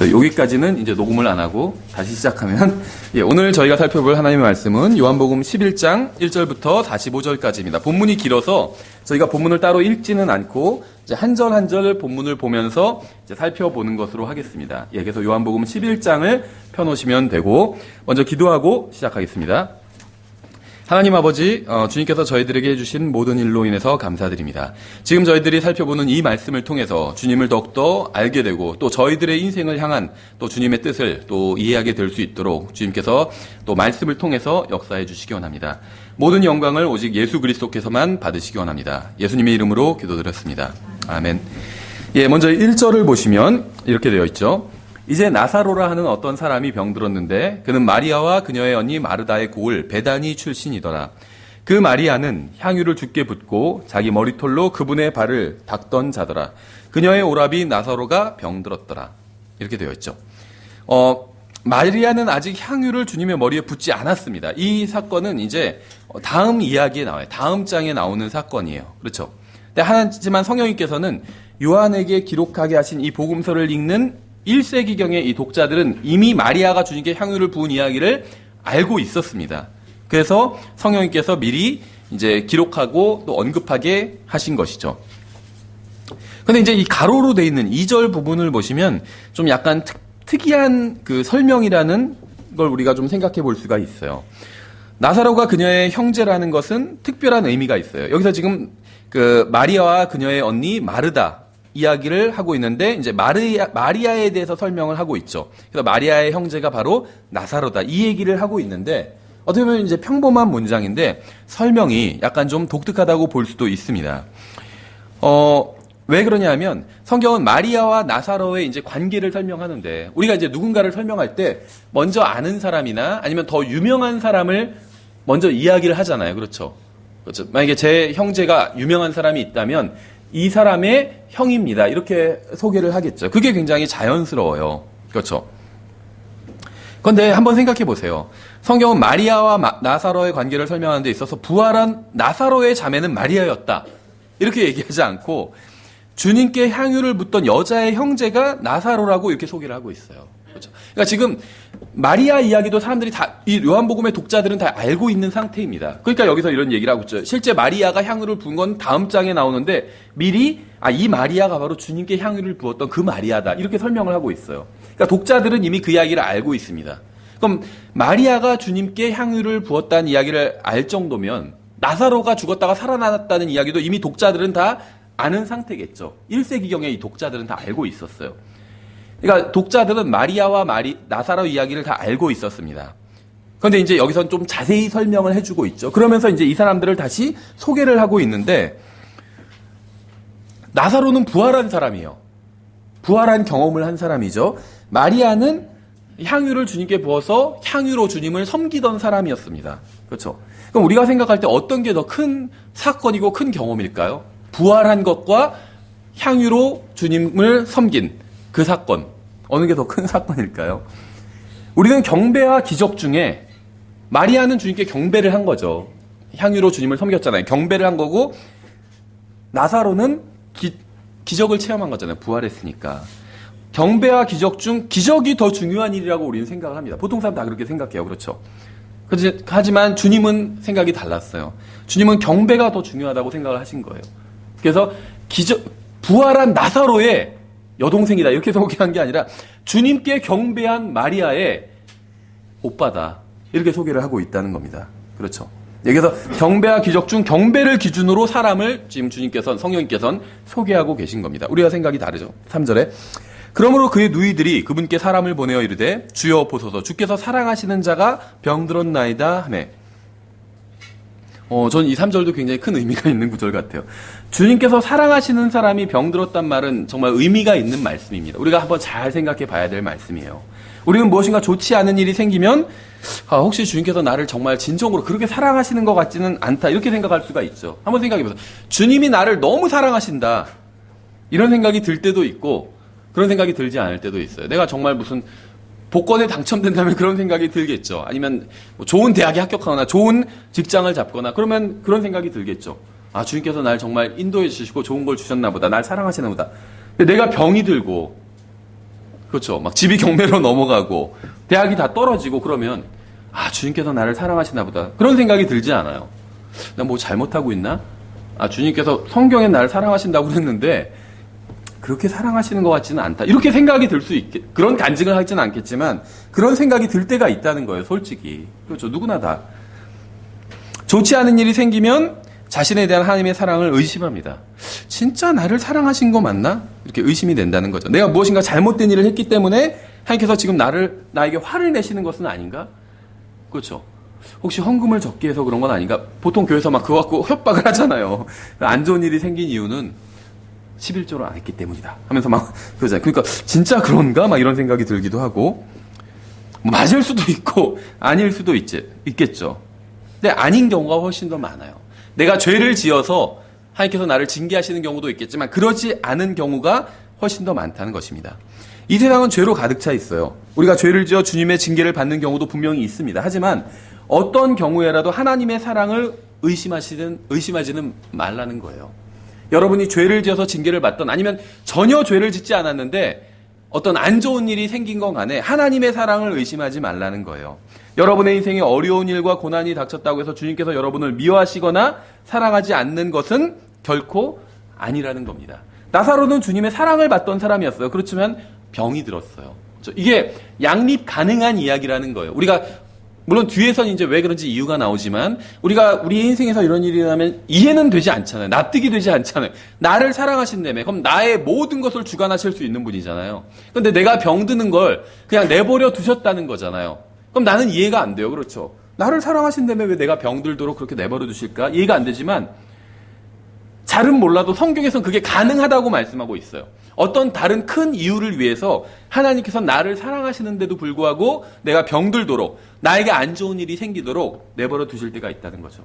여기까지는 이제 녹음을 안 하고 다시 시작하면 오늘 저희가 살펴볼 하나님의 말씀은 요한복음 11장 1절부터 45절까지입니다. 본문이 길어서 저희가 본문을 따로 읽지는 않고 이제 한 절 한 절 본문을 보면서 이제 살펴보는 것으로 하겠습니다. 그래서 요한복음 11장을 펴놓으시면 되고 먼저 기도하고 시작하겠습니다. 하나님 아버지, 주님께서 저희들에게 해주신 모든 일로 인해서 감사드립니다. 지금 저희들이 살펴보는 이 말씀을 통해서 주님을 더욱더 알게 되고 또 저희들의 인생을 향한 또 주님의 뜻을 또 이해하게 될 수 있도록 주님께서 또 말씀을 통해서 역사해 주시기 원합니다. 모든 영광을 오직 예수 그리스도께서만 받으시기 원합니다. 예수님의 이름으로 기도드렸습니다. 아멘. 먼저 1절을 보시면 이렇게 되어 있죠. 이제 나사로라 하는 어떤 사람이 병들었는데 그는 마리아와 그녀의 언니 마르다의 고을 베다니 출신이더라. 그 마리아는 향유를 주께 붓고 자기 머리털로 그분의 발을 닦던 자더라. 그녀의 오라비 나사로가 병들었더라. 이렇게 되어 있죠. 마리아는 아직 향유를 주님의 머리에 붓지 않았습니다. 이 사건은 이제 다음 이야기에 나와요. 다음 장에 나오는 사건이에요. 그렇죠. 하지만 성령님께서는 요한에게 기록하게 하신 이 복음서를 읽는 1세기경의 이 독자들은 이미 마리아가 주님께 향유를 부은 이야기를 알고 있었습니다. 그래서 성령님께서 미리 이제 기록하고 또 언급하게 하신 것이죠. 근데 이제 이 가로로 돼 있는 2절 부분을 보시면 좀 약간 특이한 그 설명이라는 걸 우리가 좀 생각해 볼 수가 있어요. 나사로가 그녀의 형제라는 것은 특별한 의미가 있어요. 여기서 지금 그 마리아와 그녀의 언니 마르다 이야기를 하고 있는데 이제 마리아에 대해서 설명을 하고 있죠. 그래서 마리아의 형제가 바로 나사로다 이 얘기를 하고 있는데 어떻게 보면 이제 평범한 문장인데 설명이 약간 좀 독특하다고 볼 수도 있습니다. 왜 그러냐면 성경은 마리아와 나사로의 이제 관계를 설명하는데 우리가 이제 누군가를 설명할 때 먼저 아는 사람이나 아니면 더 유명한 사람을 먼저 이야기를 하잖아요. 그렇죠? 그렇죠. 만약에 제 형제가 유명한 사람이 있다면 이 사람의 형입니다. 이렇게 소개를 하겠죠. 그게 굉장히 자연스러워요. 그렇죠. 그런데 한번 생각해 보세요. 성경은 마리아와 나사로의 관계를 설명하는 데 있어서 부활한 나사로의 자매는 마리아였다. 이렇게 얘기하지 않고 주님께 향유를 붓던 여자의 형제가 나사로라고 이렇게 소개를 하고 있어요. 그렇죠. 그러니까 지금 마리아 이야기도 사람들이 다, 이 요한복음의 독자들은 다 알고 있는 상태입니다. 그러니까 여기서 이런 얘기를 하고 있죠. 실제 마리아가 향유를 부은 건 다음 장에 나오는데 미리 이 마리아가 바로 주님께 향유를 부었던 그 마리아다. 이렇게 설명을 하고 있어요. 그러니까 독자들은 이미 그 이야기를 알고 있습니다. 그럼 마리아가 주님께 향유를 부었다는 이야기를 알 정도면 나사로가 죽었다가 살아났다는 이야기도 이미 독자들은 다 아는 상태겠죠. 1세기경에 이 독자들은 다 알고 있었어요. 그러니까 독자들은 마리아와 나사로 이야기를 다 알고 있었습니다. 그런데 이제 여기선 좀 자세히 설명을 해주고 있죠. 그러면서 이제 이 사람들을 다시 소개를 하고 있는데 나사로는 부활한 사람이에요. 부활한 경험을 한 사람이죠. 마리아는 향유를 주님께 부어서 향유로 주님을 섬기던 사람이었습니다. 그렇죠. 그럼 우리가 생각할 때 어떤 게 더 큰 사건이고 큰 경험일까요? 부활한 것과 향유로 주님을 섬긴 그 사건, 어느 게 더 큰 사건일까요? 우리는 경배와 기적 중에 마리아는 주님께 경배를 한 거죠. 향유로 주님을 섬겼잖아요. 경배를 한 거고 나사로는 기적을 체험한 거잖아요. 부활했으니까. 경배와 기적 중 기적이 더 중요한 일이라고 우리는 생각을 합니다. 보통 사람 다 그렇게 생각해요. 그렇죠? 하지만 주님은 생각이 달랐어요. 주님은 경배가 더 중요하다고 생각을 하신 거예요. 그래서 부활한 나사로의 여동생이다 이렇게 소개한 게 아니라 주님께 경배한 마리아의 오빠다 이렇게 소개를 하고 있다는 겁니다. 그렇죠. 여기서 경배와 기적 중 경배를 기준으로 사람을 지금 성령님께서는 소개하고 계신 겁니다. 우리가 생각이 다르죠. 3절에 그러므로 그의 누이들이 그분께 사람을 보내어 이르되 주여 보소서 주께서 사랑하시는 자가 병들었나이다 하매 전 이 3절도 굉장히 큰 의미가 있는 구절 같아요. 주님께서 사랑하시는 사람이 병들었단 말은 정말 의미가 있는 말씀입니다. 우리가 한번 잘 생각해 봐야 될 말씀이에요. 우리는 무엇인가 좋지 않은 일이 생기면 혹시 주님께서 나를 정말 진정으로 그렇게 사랑하시는 것 같지는 않다 이렇게 생각할 수가 있죠. 한번 생각해 보세요. 주님이 나를 너무 사랑하신다 이런 생각이 들 때도 있고 그런 생각이 들지 않을 때도 있어요. 내가 정말 무슨 복권에 당첨된다면 그런 생각이 들겠죠. 아니면 뭐 좋은 대학에 합격하거나 좋은 직장을 잡거나 그러면 그런 생각이 들겠죠. 주님께서 날 정말 인도해 주시고 좋은 걸 주셨나 보다. 날 사랑하시나 보다. 근데 내가 병이 들고 그렇죠. 막 집이 경매로 넘어가고 대학이 다 떨어지고 그러면 주님께서 나를 사랑하시나 보다. 그런 생각이 들지 않아요. 나 뭐 잘못하고 있나? 주님께서 성경에 나를 사랑하신다고 그랬는데 그렇게 사랑하시는 것 같지는 않다. 이렇게 생각이 들 수 있겠, 그런 간증을 하지는 않겠지만 그런 생각이 들 때가 있다는 거예요. 솔직히. 그렇죠. 누구나 다. 좋지 않은 일이 생기면 자신에 대한 하나님의 사랑을 의심합니다. 진짜 나를 사랑하신 거 맞나? 이렇게 의심이 된다는 거죠. 내가 무엇인가 잘못된 일을 했기 때문에 하나님께서 지금 나에게 화를 내시는 것은 아닌가? 그렇죠. 혹시 헌금을 적게 해서 그런 건 아닌가? 보통 교회에서 막 그거 갖고 협박을 하잖아요. 안 좋은 일이 생긴 이유는 11조를 안 했기 때문이다 하면서 막 그러잖아요. 그러니까 진짜 그런가? 막 이런 생각이 들기도 하고 맞을 수도 있고 아닐 수도 있겠죠. 근데 아닌 경우가 훨씬 더 많아요. 내가 죄를 지어서 하나님께서 나를 징계하시는 경우도 있겠지만 그러지 않은 경우가 훨씬 더 많다는 것입니다. 이 세상은 죄로 가득 차 있어요. 우리가 죄를 지어 주님의 징계를 받는 경우도 분명히 있습니다. 하지만 어떤 경우에라도 하나님의 사랑을 의심하지는 말라는 거예요. 여러분이 죄를 지어서 징계를 받던 아니면 전혀 죄를 짓지 않았는데 어떤 안 좋은 일이 생긴 것 간에 하나님의 사랑을 의심하지 말라는 거예요. 여러분의 인생에 어려운 일과 고난이 닥쳤다고 해서 주님께서 여러분을 미워하시거나 사랑하지 않는 것은 결코 아니라는 겁니다. 나사로는 주님의 사랑을 받던 사람이었어요. 그렇지만 병이 들었어요. 이게 양립 가능한 이야기라는 거예요. 우리가 물론 뒤에서는 이제 왜 그런지 이유가 나오지만 우리가 우리 인생에서 이런 일이 나면 이해는 되지 않잖아요. 납득이 되지 않잖아요. 나를 사랑하신다며 그럼 나의 모든 것을 주관하실 수 있는 분이잖아요. 그런데 내가 병드는 걸 그냥 내버려 두셨다는 거잖아요. 그럼 나는 이해가 안 돼요. 그렇죠. 나를 사랑하신다며 왜 내가 병들도록 그렇게 내버려 두실까? 이해가 안 되지만 잘은 몰라도 성경에서는 그게 가능하다고 말씀하고 있어요. 어떤 다른 큰 이유를 위해서 하나님께서 나를 사랑하시는데도 불구하고 내가 병들도록 나에게 안 좋은 일이 생기도록 내버려 두실 때가 있다는 거죠.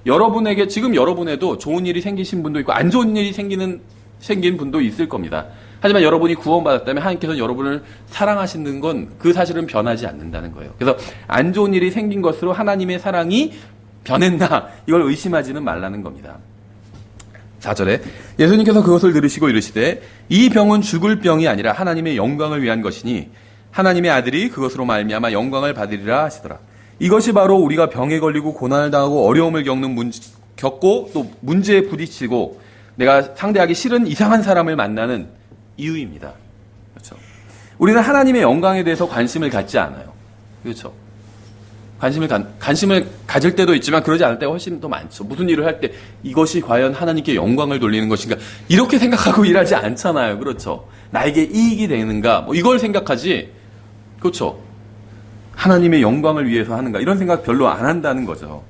여러분에게 지금 여러분에도 좋은 일이 생기신 분도 있고 안 좋은 일이 생긴 분도 있을 겁니다. 하지만 여러분이 구원받았다면 하나님께서 여러분을 사랑하시는 건 그 사실은 변하지 않는다는 거예요. 그래서 안 좋은 일이 생긴 것으로 하나님의 사랑이 변했나 이걸 의심하지는 말라는 겁니다. 4절에 예수님께서 그것을 들으시고 이르시되 이 병은 죽을 병이 아니라 하나님의 영광을 위한 것이니 하나님의 아들이 그것으로 말미암아 영광을 받으리라 하시더라. 이것이 바로 우리가 병에 걸리고 고난을 당하고 어려움을 겪고 또 문제에 부딪히고 내가 상대하기 싫은 이상한 사람을 만나는 이유입니다. 그렇죠? 우리는 하나님의 영광에 대해서 관심을 갖지 않아요. 그렇죠? 관심을 가질 때도 있지만 그러지 않을 때가 훨씬 더 많죠. 무슨 일을 할 때 이것이 과연 하나님께 영광을 돌리는 것인가 이렇게 생각하고 일하지 않잖아요. 그렇죠. 나에게 이익이 되는가 이걸 생각하지. 그렇죠. 하나님의 영광을 위해서 하는가 이런 생각 별로 안 한다는 거죠.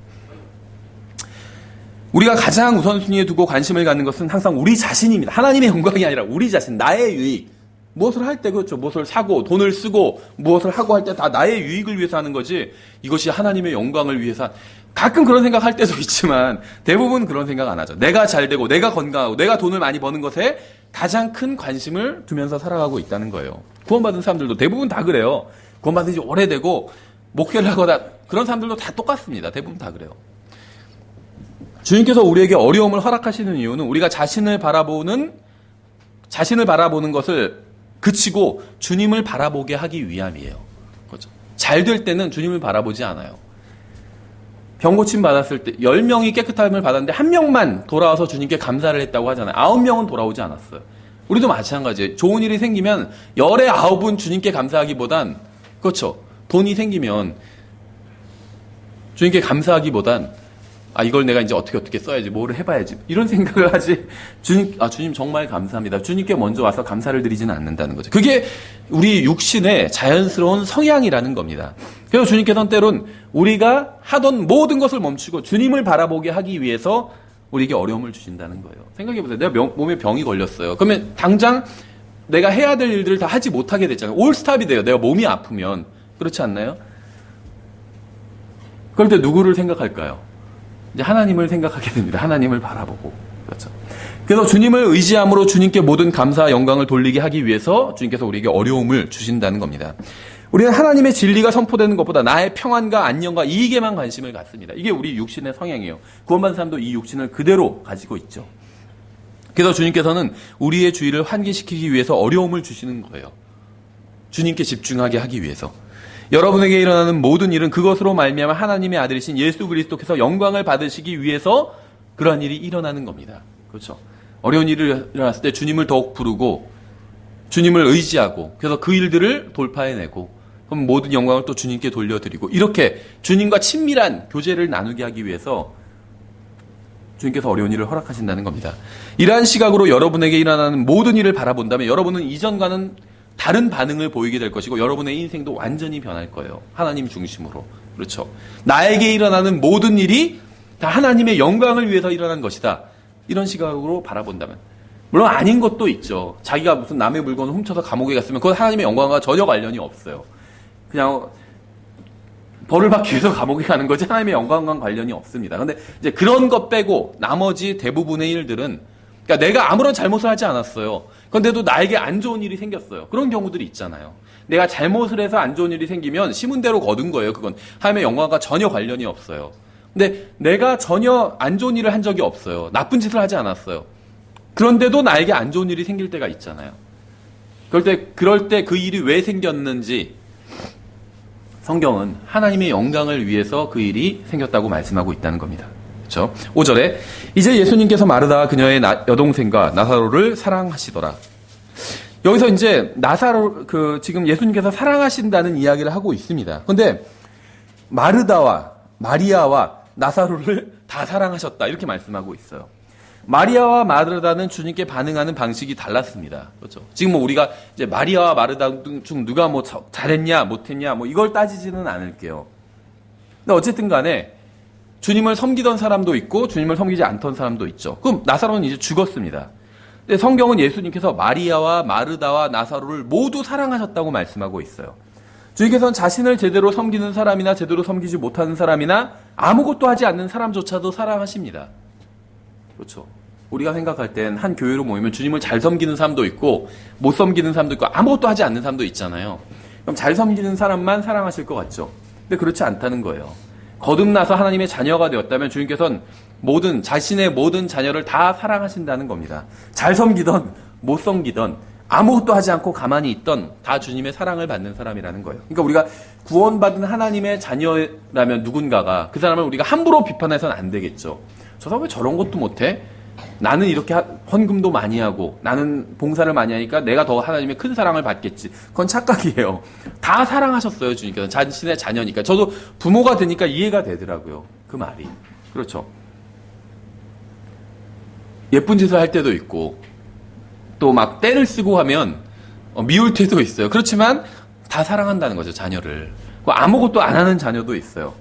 우리가 가장 우선순위에 두고 관심을 갖는 것은 항상 우리 자신입니다. 하나님의 영광이 아니라 우리 자신, 나의 유익. 무엇을 할 때 그렇죠. 무엇을 사고 돈을 쓰고 무엇을 하고 할 때 다 나의 유익을 위해서 하는 거지 이것이 하나님의 영광을 위해서 가끔 그런 생각할 때도 있지만 대부분 그런 생각 안 하죠. 내가 잘 되고 내가 건강하고 내가 돈을 많이 버는 것에 가장 큰 관심을 두면서 살아가고 있다는 거예요. 구원받은 사람들도 대부분 다 그래요. 구원받은 지 오래되고 목회를 하거나 그런 사람들도 다 똑같습니다. 대부분 다 그래요. 주님께서 우리에게 어려움을 허락하시는 이유는 우리가 자신을 바라보는 것을 그치고 주님을 바라보게 하기 위함이에요. 그렇죠? 잘 될 때는 주님을 바라보지 않아요. 병 고침 받았을 때 10명이 깨끗함을 받았는데 1명만 돌아와서 주님께 감사를 했다고 하잖아요. 9명은 돌아오지 않았어요. 우리도 마찬가지예요. 좋은 일이 생기면 열의 9은 주님께 감사하기보단 그렇죠. 돈이 생기면 주님께 감사하기보단 이걸 내가 이제 어떻게 써야지, 뭐를 해봐야지. 이런 생각을 하지. 주님 정말 감사합니다. 주님께 먼저 와서 감사를 드리지는 않는다는 거죠. 그게 우리 육신의 자연스러운 성향이라는 겁니다. 그래서 주님께서는 때론 우리가 하던 모든 것을 멈추고 주님을 바라보게 하기 위해서 우리에게 어려움을 주신다는 거예요. 생각해보세요. 내가 몸에 병이 걸렸어요. 그러면 당장 내가 해야 될 일들을 다 하지 못하게 됐잖아요. 올스탑이 돼요. 내가 몸이 아프면. 그렇지 않나요? 그럴 때 누구를 생각할까요? 이제 하나님을 생각하게 됩니다. 하나님을 바라보고. 그렇죠. 그래서 주님을 의지함으로 주님께 모든 감사와 영광을 돌리게 하기 위해서 주님께서 우리에게 어려움을 주신다는 겁니다. 우리는 하나님의 진리가 선포되는 것보다 나의 평안과 안녕과 이익에만 관심을 갖습니다. 이게 우리 육신의 성향이에요. 구원받은 사람도 이 육신을 그대로 가지고 있죠. 그래서 주님께서는 우리의 주의를 환기시키기 위해서 어려움을 주시는 거예요. 주님께 집중하게 하기 위해서. 여러분에게 일어나는 모든 일은 그것으로 말미암아 하나님의 아들이신 예수 그리스도께서 영광을 받으시기 위해서 그러한 일이 일어나는 겁니다. 그렇죠? 어려운 일이 일어났을 때 주님을 더욱 부르고 주님을 의지하고 그래서 그 일들을 돌파해내고 그럼 모든 영광을 또 주님께 돌려드리고 이렇게 주님과 친밀한 교제를 나누게 하기 위해서 주님께서 어려운 일을 허락하신다는 겁니다. 이러한 시각으로 여러분에게 일어나는 모든 일을 바라본다면 여러분은 이전과는 다른 반응을 보이게 될 것이고 여러분의 인생도 완전히 변할 거예요. 하나님 중심으로. 그렇죠. 나에게 일어나는 모든 일이 다 하나님의 영광을 위해서 일어난 것이다. 이런 시각으로 바라본다면. 물론 아닌 것도 있죠. 자기가 무슨 남의 물건을 훔쳐서 감옥에 갔으면 그건 하나님의 영광과 전혀 관련이 없어요. 그냥 벌을 받기 위해서 감옥에 가는 거지 하나님의 영광과 관련이 없습니다. 근데 이제 그런 것 빼고 나머지 대부분의 일들은 그러니까 내가 아무런 잘못을 하지 않았어요. 그런데도 나에게 안 좋은 일이 생겼어요. 그런 경우들이 있잖아요. 내가 잘못을 해서 안 좋은 일이 생기면 심은 대로 거둔 거예요. 그건 하나님의 영광과 전혀 관련이 없어요. 근데 내가 전혀 안 좋은 일을 한 적이 없어요. 나쁜 짓을 하지 않았어요. 그런데도 나에게 안 좋은 일이 생길 때가 있잖아요. 그럴 때 그 일이 왜 생겼는지 성경은 하나님의 영광을 위해서 그 일이 생겼다고 말씀하고 있다는 겁니다. 그렇죠? 5절에 이제 예수님께서 마르다와 그녀의 여동생과 나사로를 사랑하시더라. 여기서 이제 나사로 지금 예수님께서 사랑하신다는 이야기를 하고 있습니다. 그런데 마리아와 나사로를 다 사랑하셨다 이렇게 말씀하고 있어요. 마리아와 마르다는 주님께 반응하는 방식이 달랐습니다. 그렇죠? 지금 뭐 우리가 이제 마리아와 마르다 중 누가 뭐 잘했냐 못했냐 뭐 이걸 따지지는 않을게요. 근데 어쨌든 간에 주님을 섬기던 사람도 있고 주님을 섬기지 않던 사람도 있죠. 그럼 나사로는 이제 죽었습니다. 근데 성경은 예수님께서 마리아와 마르다와 나사로를 모두 사랑하셨다고 말씀하고 있어요. 주님께서는 자신을 제대로 섬기는 사람이나 제대로 섬기지 못하는 사람이나 아무것도 하지 않는 사람조차도 사랑하십니다. 그렇죠. 우리가 생각할 땐 한 교회로 모이면 주님을 잘 섬기는 사람도 있고 못 섬기는 사람도 있고 아무것도 하지 않는 사람도 있잖아요. 그럼 잘 섬기는 사람만 사랑하실 것 같죠. 근데 그렇지 않다는 거예요. 거듭나서 하나님의 자녀가 되었다면 주님께서는 자신의 모든 자녀를 다 사랑하신다는 겁니다. 잘 섬기던 못 섬기던 아무것도 하지 않고 가만히 있던 다 주님의 사랑을 받는 사람이라는 거예요. 그러니까 우리가 구원받은 하나님의 자녀라면 누군가가 그 사람을 우리가 함부로 비판해서는 안 되겠죠. 저 사람 왜 저런 것도 못해? 나는 이렇게 헌금도 많이 하고 나는 봉사를 많이 하니까 내가 더 하나님의 큰 사랑을 받겠지. 그건 착각이에요. 다 사랑하셨어요, 주님께서. 자신의 자녀니까. 저도 부모가 되니까 이해가 되더라고요. 그 말이. 그렇죠. 예쁜 짓을 할 때도 있고 또 막 떼를 쓰고 하면 미울 때도 있어요. 그렇지만 다 사랑한다는 거죠, 자녀를. 아무것도 안 하는 자녀도 있어요.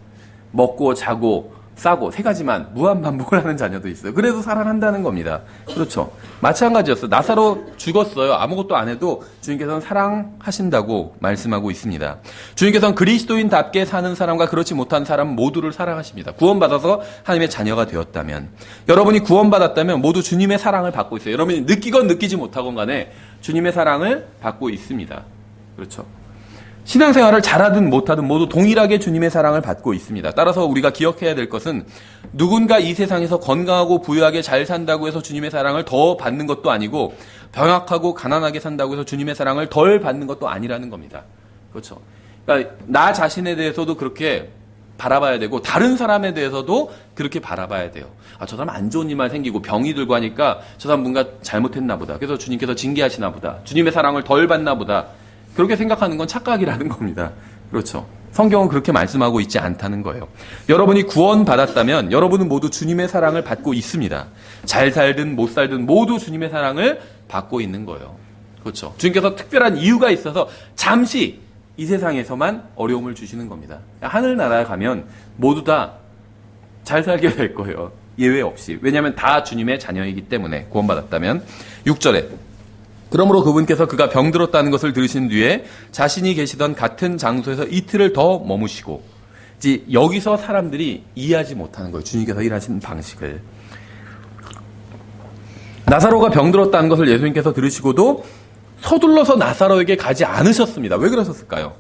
먹고 자고 싸고 세 가지만 무한 반복을 하는 자녀도 있어요. 그래도 사랑한다는 겁니다. 그렇죠. 마찬가지였어요. 나사로 죽었어요. 아무것도 안 해도 주님께서는 사랑하신다고 말씀하고 있습니다. 주님께서는 그리스도인답게 사는 사람과 그렇지 못한 사람 모두를 사랑하십니다. 구원받아서 하나님의 자녀가 되었다면, 여러분이 구원받았다면 모두 주님의 사랑을 받고 있어요. 여러분이 느끼건 느끼지 못하건 간에 주님의 사랑을 받고 있습니다. 그렇죠. 신앙생활을 잘하든 못하든 모두 동일하게 주님의 사랑을 받고 있습니다. 따라서 우리가 기억해야 될 것은 누군가 이 세상에서 건강하고 부유하게 잘 산다고 해서 주님의 사랑을 더 받는 것도 아니고 병약하고 가난하게 산다고 해서 주님의 사랑을 덜 받는 것도 아니라는 겁니다. 그렇죠. 그러니까 나 자신에 대해서도 그렇게 바라봐야 되고 다른 사람에 대해서도 그렇게 바라봐야 돼요. 저 사람 안 좋은 일만 생기고 병이 들고 하니까 저 사람 뭔가 잘못했나 보다. 그래서 주님께서 징계하시나 보다. 주님의 사랑을 덜 받나 보다. 그렇게 생각하는 건 착각이라는 겁니다. 그렇죠. 성경은 그렇게 말씀하고 있지 않다는 거예요. 여러분이 구원받았다면 여러분은 모두 주님의 사랑을 받고 있습니다. 잘 살든 못 살든 모두 주님의 사랑을 받고 있는 거예요. 그렇죠. 주님께서 특별한 이유가 있어서 잠시 이 세상에서만 어려움을 주시는 겁니다. 하늘나라에 가면 모두 다 잘 살게 될 거예요. 예외 없이. 왜냐하면 다 주님의 자녀이기 때문에 구원받았다면. 6절에 그러므로 그분께서 그가 병들었다는 것을 들으신 뒤에 자신이 계시던 같은 장소에서 이틀을 더 머무시고, 이제 여기서 사람들이 이해하지 못하는 거예요. 주님께서 일하시는 방식을. 나사로가 병들었다는 것을 예수님께서 들으시고도 서둘러서 나사로에게 가지 않으셨습니다. 왜 그러셨을까요?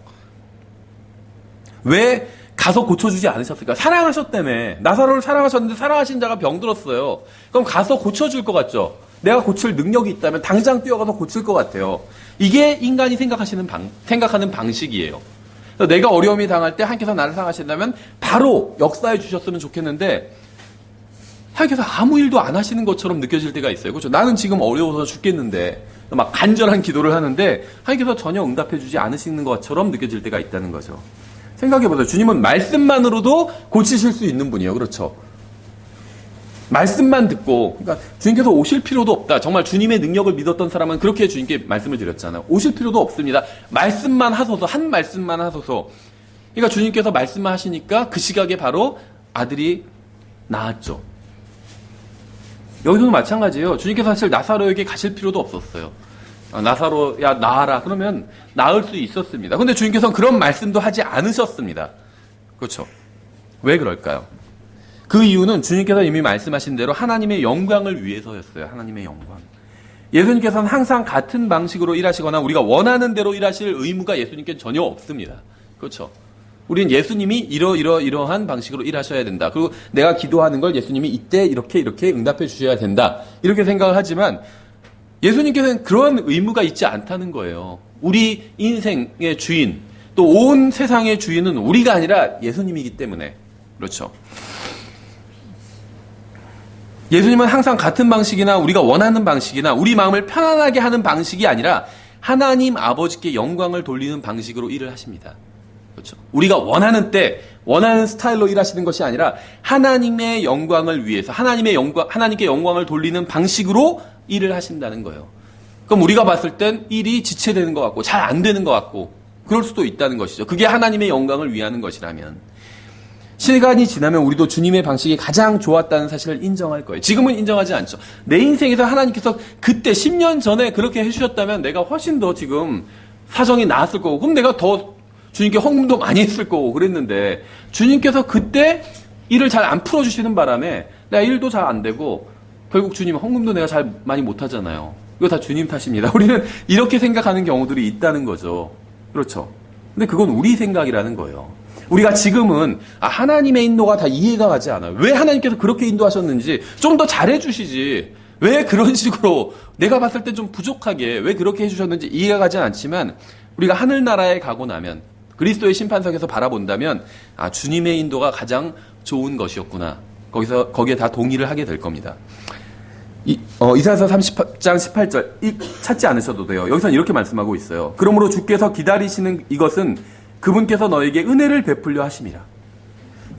왜 가서 고쳐주지 않으셨을까요? 사랑하셨다며. 나사로를 사랑하셨는데 사랑하신 자가 병들었어요. 그럼 가서 고쳐줄 것 같죠? 내가 고칠 능력이 있다면 당장 뛰어가서 고칠 것 같아요. 이게 인간이 생각하는 방식이에요. 그래서 내가 어려움이 당할 때 하나님께서 나를 사랑하신다면 바로 역사해 주셨으면 좋겠는데 하나님께서 아무 일도 안 하시는 것처럼 느껴질 때가 있어요. 그렇죠? 나는 지금 어려워서 죽겠는데 막 간절한 기도를 하는데 하나님께서 전혀 응답해 주지 않으시는 것처럼 느껴질 때가 있다는 거죠. 생각해보세요. 주님은 말씀만으로도 고치실 수 있는 분이에요. 그렇죠? 말씀만 듣고, 그러니까 주님께서 오실 필요도 없다. 정말 주님의 능력을 믿었던 사람은 그렇게 주님께 말씀을 드렸잖아요. 오실 필요도 없습니다. 말씀만 하소서, 한 말씀만 하소서. 그러니까 주님께서 말씀만 하시니까 그 시각에 바로 아들이 나았죠. 여기서도 마찬가지예요. 주님께서 사실 나사로에게 가실 필요도 없었어요. 나사로야 나아라. 그러면 나을 수 있었습니다. 그런데 주님께서는 그런 말씀도 하지 않으셨습니다. 그렇죠? 왜 그럴까요? 그 이유는 주님께서 이미 말씀하신 대로 하나님의 영광을 위해서였어요. 하나님의 영광. 예수님께서는 항상 같은 방식으로 일하시거나 우리가 원하는 대로 일하실 의무가 예수님께 전혀 없습니다. 그렇죠? 우리는 예수님이 이러한 방식으로 일하셔야 된다. 그리고 내가 기도하는 걸 예수님이 이때 이렇게 응답해 주셔야 된다. 이렇게 생각을 하지만 예수님께서는 그런 의무가 있지 않다는 거예요. 우리 인생의 주인, 또 온 세상의 주인은 우리가 아니라 예수님이기 때문에. 그렇죠? 예수님은 항상 같은 방식이나 우리가 원하는 방식이나 우리 마음을 편안하게 하는 방식이 아니라 하나님 아버지께 영광을 돌리는 방식으로 일을 하십니다. 그렇죠? 우리가 원하는 때, 원하는 스타일로 일하시는 것이 아니라 하나님의 영광을 위해서 하나님께 영광을 돌리는 방식으로 일을 하신다는 거예요. 그럼 우리가 봤을 땐 일이 지체되는 것 같고 잘 안 되는 것 같고 그럴 수도 있다는 것이죠. 그게 하나님의 영광을 위하는 것이라면. 시간이 지나면 우리도 주님의 방식이 가장 좋았다는 사실을 인정할 거예요. 지금은 인정하지 않죠. 내 인생에서 하나님께서 그때 10년 전에 그렇게 해주셨다면 내가 훨씬 더 지금 사정이 나았을 거고 그럼 내가 더 주님께 헌금도 많이 했을 거고 그랬는데 주님께서 그때 일을 잘 안 풀어주시는 바람에 내가 일도 잘 안 되고 결국 주님 헌금도 내가 잘 많이 못하잖아요. 이거 다 주님 탓입니다. 우리는 이렇게 생각하는 경우들이 있다는 거죠. 그렇죠. 근데 그건 우리 생각이라는 거예요. 우리가 지금은 하나님의 인도가 다 이해가 가지 않아요. 왜 하나님께서 그렇게 인도하셨는지 좀 더 잘해주시지. 왜 그런 식으로 내가 봤을 때 좀 부족하게 왜 그렇게 해주셨는지 이해가 가지 않지만 우리가 하늘나라에 가고 나면 그리스도의 심판석에서 바라본다면 주님의 인도가 가장 좋은 것이었구나. 거기에 다 동의를 하게 될 겁니다. 이사야서 30장 18절 찾지 않으셔도 돼요. 여기서는 이렇게 말씀하고 있어요. 그러므로 주께서 기다리시는 이것은 그분께서 너에게 은혜를 베풀려 하심이라.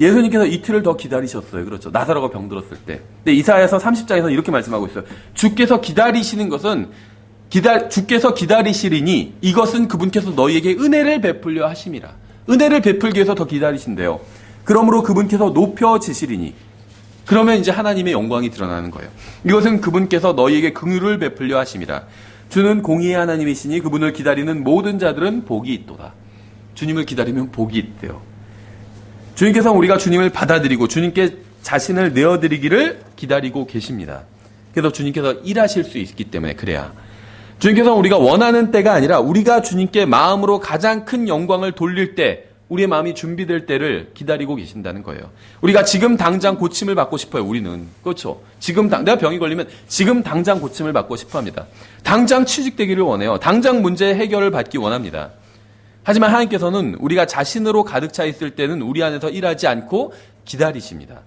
예수님께서 이틀을 더 기다리셨어요. 그렇죠. 나사로가 병들었을 때. 근데 이사야서 30장에서는 이렇게 말씀하고 있어요. 주께서 기다리시는 것은 주께서 기다리시리니 이것은 그분께서 너희에게 은혜를 베풀려 하심이라. 은혜를 베풀기 위해서 더 기다리신대요. 그러므로 그분께서 높여지시리니 그러면 이제 하나님의 영광이 드러나는 거예요. 이것은 그분께서 너희에게 긍휼을 베풀려 하심이라. 주는 공의의 하나님이시니 그분을 기다리는 모든 자들은 복이 있도다. 주님을 기다리면 복이 있대요. 주님께서 우리가 주님을 받아들이고 주님께 자신을 내어드리기를 기다리고 계십니다. 그래서 주님께서 일하실 수 있기 때문에 그래야. 주님께서 우리가 원하는 때가 아니라 우리가 주님께 마음으로 가장 큰 영광을 돌릴 때 우리의 마음이 준비될 때를 기다리고 계신다는 거예요. 우리가 지금 당장 고침을 받고 싶어요. 우리는. 그렇죠. 내가 병이 걸리면 지금 당장 고침을 받고 싶어 합니다. 당장 취직되기를 원해요. 당장 문제 해결을 받기 원합니다. 하지만 하나님께서는 우리가 자신으로 가득 차 있을 때는 우리 안에서 일하지 않고 기다리십니다.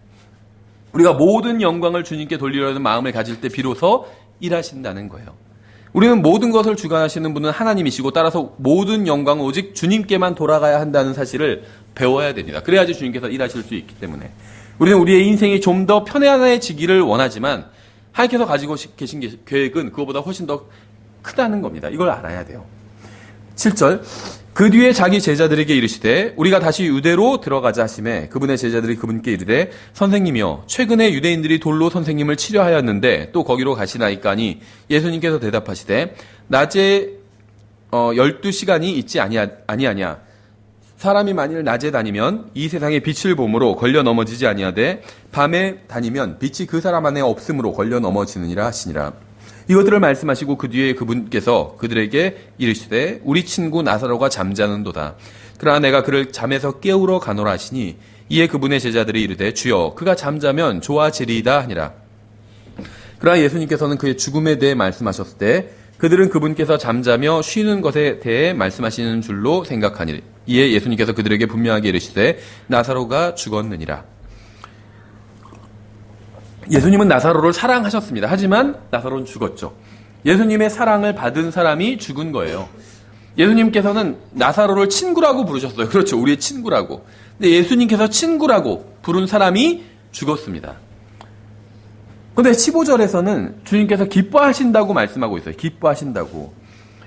우리가 모든 영광을 주님께 돌리려는 마음을 가질 때 비로소 일하신다는 거예요. 우리는 모든 것을 주관하시는 분은 하나님이시고 따라서 모든 영광은 오직 주님께만 돌아가야 한다는 사실을 배워야 됩니다. 그래야지 주님께서 일하실 수 있기 때문에. 우리는 우리의 인생이 좀 더 편안해지기를 원하지만 하나님께서 가지고 계신 계획은 그것보다 훨씬 더 크다는 겁니다. 이걸 알아야 돼요. 7절 그 뒤에 자기 제자들에게 이르시되 우리가 다시 유대로 들어가자 하시매 그분의 제자들이 그분께 이르되 선생님이여 최근에 유대인들이 돌로 선생님을 치려하였는데 또 거기로 가시나이까 니 예수님께서 대답하시되 낮에 12시간이 있지 아니하냐 사람이 만일 낮에 다니면 이 세상의 빛을 봄으로 걸려 넘어지지 아니하되 밤에 다니면 빛이 그 사람 안에 없음으로 걸려 넘어지느니라 하시니라. 이것들을 말씀하시고 그 뒤에 그분께서 그들에게 이르시되 우리 친구 나사로가 잠자는도다. 그러나 내가 그를 잠에서 깨우러 가노라 하시니 이에 그분의 제자들이 이르되 주여 그가 잠자면 좋아지리이다 하니라. 그러나 예수님께서는 그의 죽음에 대해 말씀하셨을 때 그들은 그분께서 잠자며 쉬는 것에 대해 말씀하시는 줄로 생각하니 이에 예수님께서 그들에게 분명하게 이르시되 나사로가 죽었느니라. 예수님은 나사로를 사랑하셨습니다. 하지만 나사로는 죽었죠. 예수님의 사랑을 받은 사람이 죽은 거예요. 예수님께서는 나사로를 친구라고 부르셨어요. 그렇죠. 우리의 친구라고. 근데 예수님께서 친구라고 부른 사람이 죽었습니다. 근데 15절에서는 주님께서 기뻐하신다고 말씀하고 있어요. 기뻐하신다고.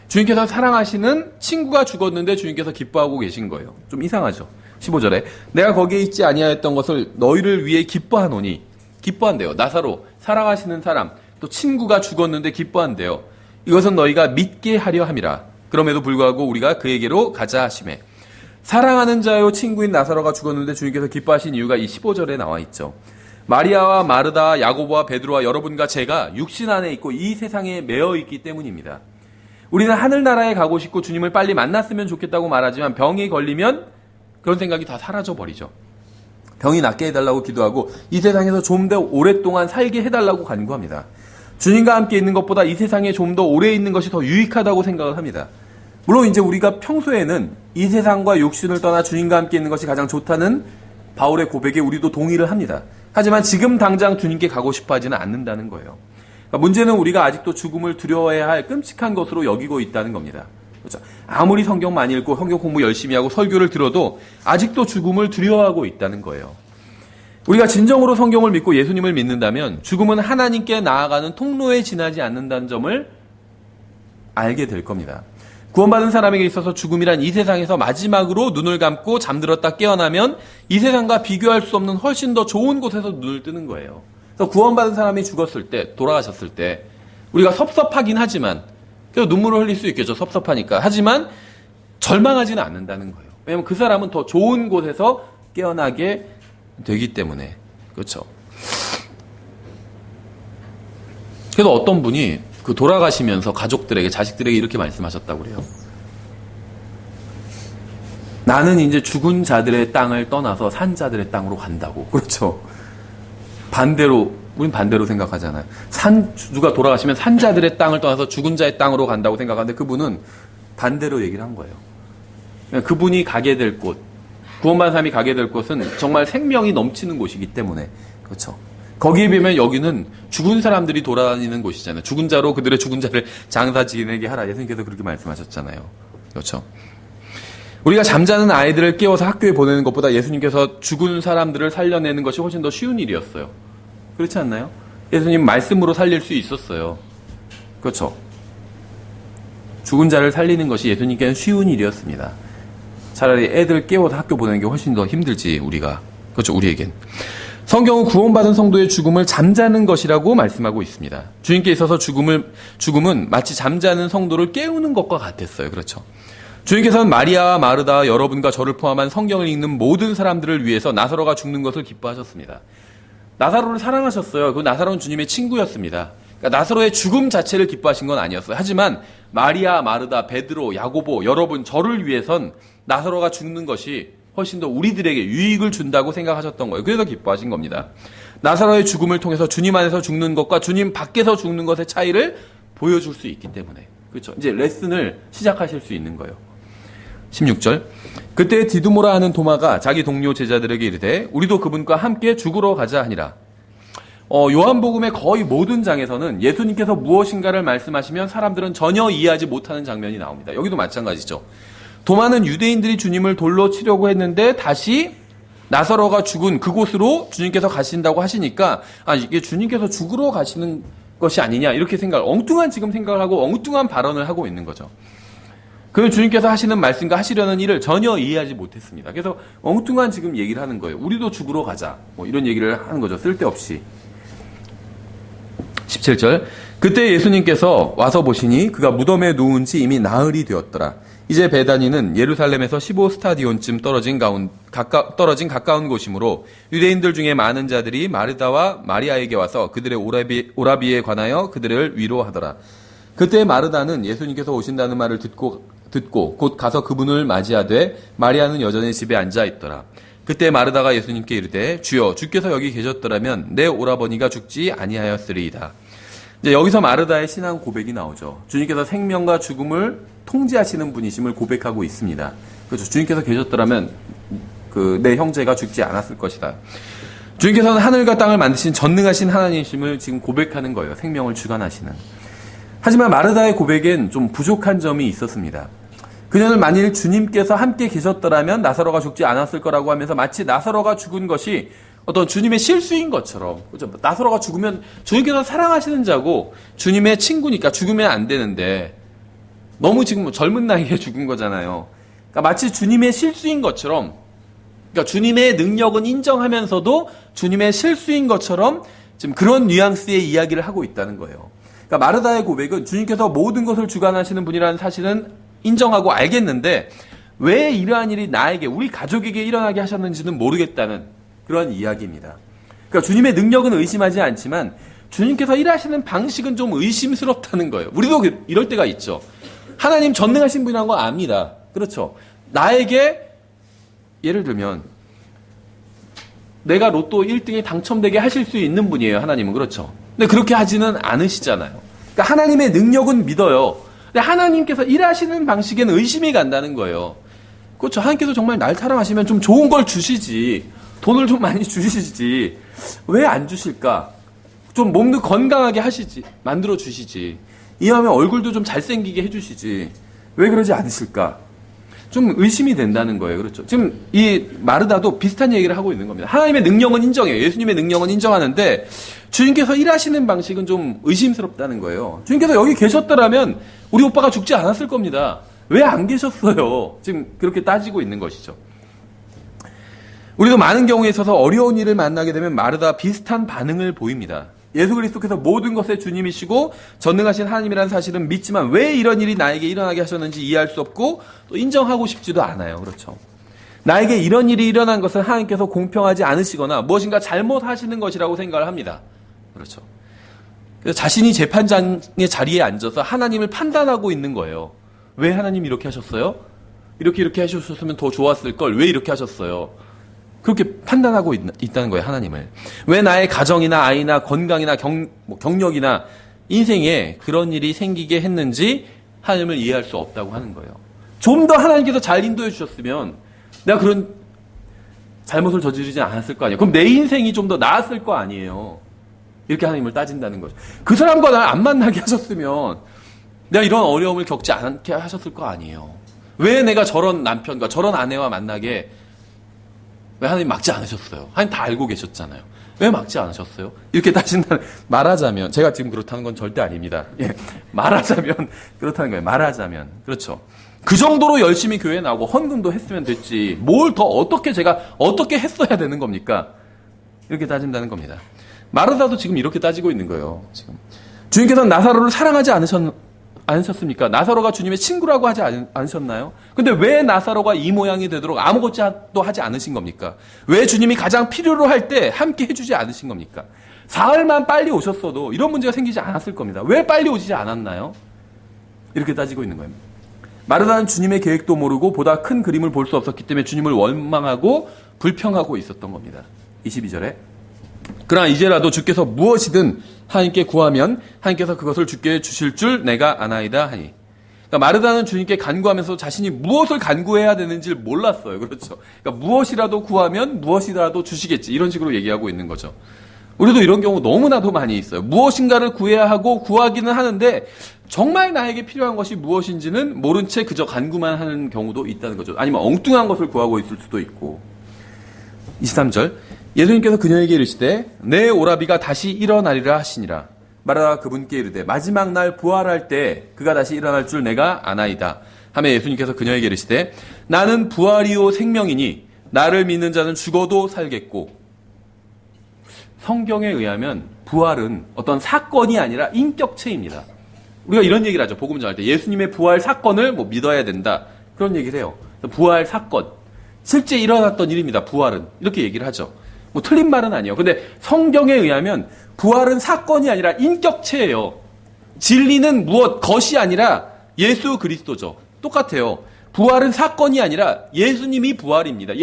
주님께서 사랑하시는 친구가 죽었는데 주님께서 기뻐하고 계신 거예요. 좀 이상하죠. 15절에 내가 거기에 있지 아니하였던 것을 너희를 위해 기뻐하노니. 기뻐한대요. 나사로, 사랑하시는 사람, 또 친구가 죽었는데 기뻐한대요. 이것은 너희가 믿게 하려 함이라. 그럼에도 불구하고 우리가 그에게로 가자 하시매. 사랑하는 자요 친구인 나사로가 죽었는데 주님께서 기뻐하신 이유가 이 15절에 나와 있죠. 마리아와 마르다, 야고보와 베드로와 여러분과 제가 육신 안에 있고 이 세상에 매여 있기 때문입니다. 우리는 하늘나라에 가고 싶고 주님을 빨리 만났으면 좋겠다고 말하지만 병이 걸리면 그런 생각이 다 사라져 버리죠. 병이 낫게 해달라고 기도하고 이 세상에서 좀 더 오랫동안 살게 해달라고 간구합니다. 주님과 함께 있는 것보다 이 세상에 좀 더 오래 있는 것이 더 유익하다고 생각을 합니다. 물론 이제 우리가 평소에는 이 세상과 육신을 떠나 주님과 함께 있는 것이 가장 좋다는 바울의 고백에 우리도 동의를 합니다. 하지만 지금 당장 주님께 가고 싶어 하지는 않는다는 거예요. 그러니까 문제는 우리가 아직도 죽음을 두려워해야 할 끔찍한 것으로 여기고 있다는 겁니다. 그렇죠? 아무리 성경 많이 읽고 성경 공부 열심히 하고 설교를 들어도 아직도 죽음을 두려워하고 있다는 거예요. 우리가 진정으로 성경을 믿고 예수님을 믿는다면 죽음은 하나님께 나아가는 통로에 지나지 않는다는 점을 알게 될 겁니다. 구원받은 사람에게 있어서 죽음이란 이 세상에서 마지막으로 눈을 감고 잠들었다 깨어나면 이 세상과 비교할 수 없는 훨씬 더 좋은 곳에서 눈을 뜨는 거예요. 그래서 구원받은 사람이 죽었을 때, 돌아가셨을 때 우리가 섭섭하긴 하지만 그래서 눈물을 흘릴 수 있겠죠. 섭섭하니까. 하지만 절망하지는 않는다는 거예요. 왜냐하면 그 사람은 더 좋은 곳에서 깨어나게 되기 때문에. 그렇죠. 그래서 어떤 분이 그 돌아가시면서 가족들에게, 자식들에게 이렇게 말씀하셨다고 그래요. 나는 이제 죽은 자들의 땅을 떠나서 산 자들의 땅으로 간다고. 그렇죠. 반대로, 우린 반대로 생각하잖아요. 누가 돌아가시면 산 자들의 땅을 떠나서 죽은 자의 땅으로 간다고 생각하는데 그분은 반대로 얘기를 한 거예요. 그분이 가게 될 곳, 구원받은 사람이 가게 될 곳은 정말 생명이 넘치는 곳이기 때문에. 그렇죠. 거기에 비하면 여기는 죽은 사람들이 돌아다니는 곳이잖아요. 죽은 자로 그들의 죽은 자를 장사 지내게 하라. 예수님께서 그렇게 말씀하셨잖아요. 그렇죠. 우리가 잠자는 아이들을 깨워서 학교에 보내는 것보다 예수님께서 죽은 사람들을 살려내는 것이 훨씬 더 쉬운 일이었어요. 그렇지 않나요? 예수님 말씀으로 살릴 수 있었어요. 그렇죠. 죽은 자를 살리는 것이 예수님께는 쉬운 일이었습니다. 차라리 애들 깨워서 학교 보내는 게 훨씬 더 힘들지, 우리가. 그렇죠, 우리에겐. 성경은 구원받은 성도의 죽음을 잠자는 것이라고 말씀하고 있습니다. 주님께 있어서 죽음은 마치 잠자는 성도를 깨우는 것과 같았어요. 그렇죠. 주님께서는 마리아와 마르다와 여러분과 저를 포함한 성경을 읽는 모든 사람들을 위해서 나사로가 죽는 것을 기뻐하셨습니다. 나사로를 사랑하셨어요. 그 나사로는 주님의 친구였습니다. 그러니까 나사로의 죽음 자체를 기뻐하신 건 아니었어요. 하지만 마리아, 마르다, 베드로, 야고보, 여러분, 저를 위해선 나사로가 죽는 것이 훨씬 더 우리들에게 유익을 준다고 생각하셨던 거예요. 그래서 기뻐하신 겁니다. 나사로의 죽음을 통해서 주님 안에서 죽는 것과 주님 밖에서 죽는 것의 차이를 보여줄 수 있기 때문에. 그렇죠. 이제 레슨을 시작하실 수 있는 거예요. 16절. 그때 디두모라 하는 도마가 자기 동료 제자들에게 이르되 우리도 그분과 함께 죽으러 가자 하니라. 요한복음의 거의 모든 장에서는 예수님께서 무엇인가를 말씀하시면 사람들은 전혀 이해하지 못하는 장면이 나옵니다. 여기도 마찬가지죠. 도마는 유대인들이 주님을 돌로 치려고 했는데 다시 나사로가 죽은 그곳으로 주님께서 가신다고 하시니까 이게 주님께서 죽으러 가시는 것이 아니냐 이렇게 엉뚱한 지금 생각을 하고 엉뚱한 발언을 하고 있는 거죠. 그 주님께서 하시는 말씀과 하시려는 일을 전혀 이해하지 못했습니다. 그래서 엉뚱한 지금 얘기를 하는 거예요. 우리도 죽으러 가자. 이런 얘기를 하는 거죠. 쓸데없이. 17절. 그때 예수님께서 와서 보시니 그가 무덤에 누운 지 이미 나흘이 되었더라. 이제 베다니는 예루살렘에서 15스타디온쯤 떨어진 가까운 곳이므로 유대인들 중에 많은 자들이 마르다와 마리아에게 와서 그들의 오라비에 관하여 그들을 위로하더라. 그때 마르다는 예수님께서 오신다는 말을 듣고 곧 가서 그분을 맞이하되 마리아는 여전히 집에 앉아 있더라. 그때 마르다가 예수님께 이르되 주여 주께서 여기 계셨더라면 내 오라버니가 죽지 아니하였으리이다. 이제 여기서 마르다의 신앙 고백이 나오죠. 주님께서 생명과 죽음을 통제하시는 분이심을 고백하고 있습니다. 그렇죠. 주님께서 계셨더라면 내 형제가 죽지 않았을 것이다. 주님께서는 하늘과 땅을 만드신 전능하신 하나님이심을 지금 고백하는 거예요. 생명을 주관하시는. 하지만 마르다의 고백엔 좀 부족한 점이 있었습니다. 그녀는 만일 주님께서 함께 계셨더라면 나사로가 죽지 않았을 거라고 하면서 마치 나사로가 죽은 것이 어떤 주님의 실수인 것처럼, 그렇죠? 나사로가 죽으면 주님께서 사랑하시는 자고 주님의 친구니까 죽으면 안 되는데 너무 지금 젊은 나이에 죽은 거잖아요. 그러니까 마치 주님의 실수인 것처럼, 그러니까 주님의 능력은 인정하면서도 주님의 실수인 것처럼 지금 그런 뉘앙스의 이야기를 하고 있다는 거예요. 그러니까 마르다의 고백은 주님께서 모든 것을 주관하시는 분이라는 사실은 인정하고 알겠는데 왜 이러한 일이 나에게, 우리 가족에게 일어나게 하셨는지는 모르겠다는 그런 이야기입니다. 그러니까 주님의 능력은 의심하지 않지만 주님께서 일하시는 방식은 좀 의심스럽다는 거예요. 우리도 이럴 때가 있죠. 하나님 전능하신 분이라는 거 압니다. 그렇죠. 나에게 예를 들면 내가 로또 1등에 당첨되게 하실 수 있는 분이에요. 하나님은. 그렇죠. 근데 그렇게 하지는 않으시잖아요. 그러니까 하나님의 능력은 믿어요. 근데 하나님께서 일하시는 방식에는 의심이 간다는 거예요. 그렇죠. 하나님께서 정말 날 사랑하시면 좀 좋은 걸 주시지, 돈을 좀 많이 주시지, 왜 안 주실까? 좀 몸도 건강하게 하시지, 만들어 주시지, 이왕이면 얼굴도 좀 잘생기게 해주시지, 왜 그러지 않으실까? 좀 의심이 된다는 거예요. 그렇죠. 지금 이 마르다도 비슷한 얘기를 하고 있는 겁니다. 하나님의 능력은 인정해요. 예수님의 능력은 인정하는데 주님께서 일하시는 방식은 좀 의심스럽다는 거예요. 주님께서 여기 계셨더라면 우리 오빠가 죽지 않았을 겁니다. 왜 안 계셨어요? 지금 그렇게 따지고 있는 것이죠. 우리도 많은 경우에 있어서 어려운 일을 만나게 되면 마르다와 비슷한 반응을 보입니다. 예수 그리스도께서 모든 것의 주님이시고 전능하신 하나님이라는 사실은 믿지만 왜 이런 일이 나에게 일어나게 하셨는지 이해할 수 없고 또 인정하고 싶지도 않아요. 그렇죠. 나에게 이런 일이 일어난 것은 하나님께서 공평하지 않으시거나 무엇인가 잘못하시는 것이라고 생각을 합니다. 그렇죠. 그래서 자신이 재판장의 자리에 앉아서 하나님을 판단하고 있는 거예요. 왜 하나님 이렇게 하셨어요? 이렇게 하셨으면 더 좋았을 걸 왜 이렇게 하셨어요? 그렇게 판단하고 있다는 거예요, 하나님을. 왜 나의 가정이나 아이나 건강이나 경력이나 인생에 그런 일이 생기게 했는지 하나님을 이해할 수 없다고 하는 거예요. 좀 더 하나님께서 잘 인도해 주셨으면 내가 그런 잘못을 저지르지 않았을 거 아니에요. 그럼 내 인생이 좀 더 나았을 거 아니에요. 이렇게 하나님을 따진다는 거죠. 그 사람과 날 안 만나게 하셨으면 내가 이런 어려움을 겪지 않게 하셨을 거 아니에요. 왜 내가 저런 남편과 저런 아내와 만나게, 왜 하나님 막지 않으셨어요? 하나님 다 알고 계셨잖아요. 왜 막지 않으셨어요? 이렇게 말하자면, 제가 지금 그렇다는 건 절대 아닙니다. 예, 말하자면 그렇다는 거예요. 말하자면. 그렇죠. 그 정도로 열심히 교회에 나오고 헌금도 했으면 됐지. 뭘 더 제가 어떻게 했어야 되는 겁니까? 이렇게 따진다는 겁니다. 마르다도 지금 이렇게 따지고 있는 거예요. 지금 주님께서는 나사로를 사랑하지 않으셨습니까? 나사로가 주님의 친구라고 하지 않으셨나요? 근데 왜 나사로가 이 모양이 되도록 아무것도 하지 않으신 겁니까? 왜 주님이 가장 필요로 할 때 함께 해주지 않으신 겁니까? 사흘만 빨리 오셨어도 이런 문제가 생기지 않았을 겁니다. 왜 빨리 오시지 않았나요? 이렇게 따지고 있는 거예요. 마르다는 주님의 계획도 모르고 보다 큰 그림을 볼 수 없었기 때문에 주님을 원망하고 불평하고 있었던 겁니다. 22절에 그러나 이제라도 주께서 무엇이든 하나님께 구하면 하나님께서 그것을 주께 주실 줄 내가 아나이다 하니. 그러니까 마르다는 주님께 간구하면서 자신이 무엇을 간구해야 되는지를 몰랐어요. 그렇죠. 그러니까 무엇이라도 구하면 무엇이라도 주시겠지. 이런 식으로 얘기하고 있는 거죠. 우리도 이런 경우 너무나도 많이 있어요. 무엇인가를 구해야 하고 구하기는 하는데 정말 나에게 필요한 것이 무엇인지는 모른 채 그저 간구만 하는 경우도 있다는 거죠. 아니면 엉뚱한 것을 구하고 있을 수도 있고. 23절 예수님께서 그녀에게 이르시되 내 오라비가 다시 일어나리라 하시니라. 마르다가 그분께 이르되 마지막 날 부활할 때 그가 다시 일어날 줄 내가 아나이다. 하며 예수님께서 그녀에게 이르시되 나는 부활이요 생명이니 나를 믿는 자는 죽어도 살겠고. 성경에 의하면 부활은 어떤 사건이 아니라 인격체입니다. 우리가 이런 얘기를 하죠. 복음 전할 때 예수님의 부활 사건을 믿어야 된다. 그런 얘기를 해요. 부활 사건. 실제 일어났던 일입니다. 부활은. 이렇게 얘기를 하죠. 틀린 말은 아니에요. 근데 성경에 의하면 부활은 사건이 아니라 인격체예요. 진리는 것이 아니라 예수 그리스도죠. 똑같아요. 부활은 사건이 아니라 예수님이 부활입니다.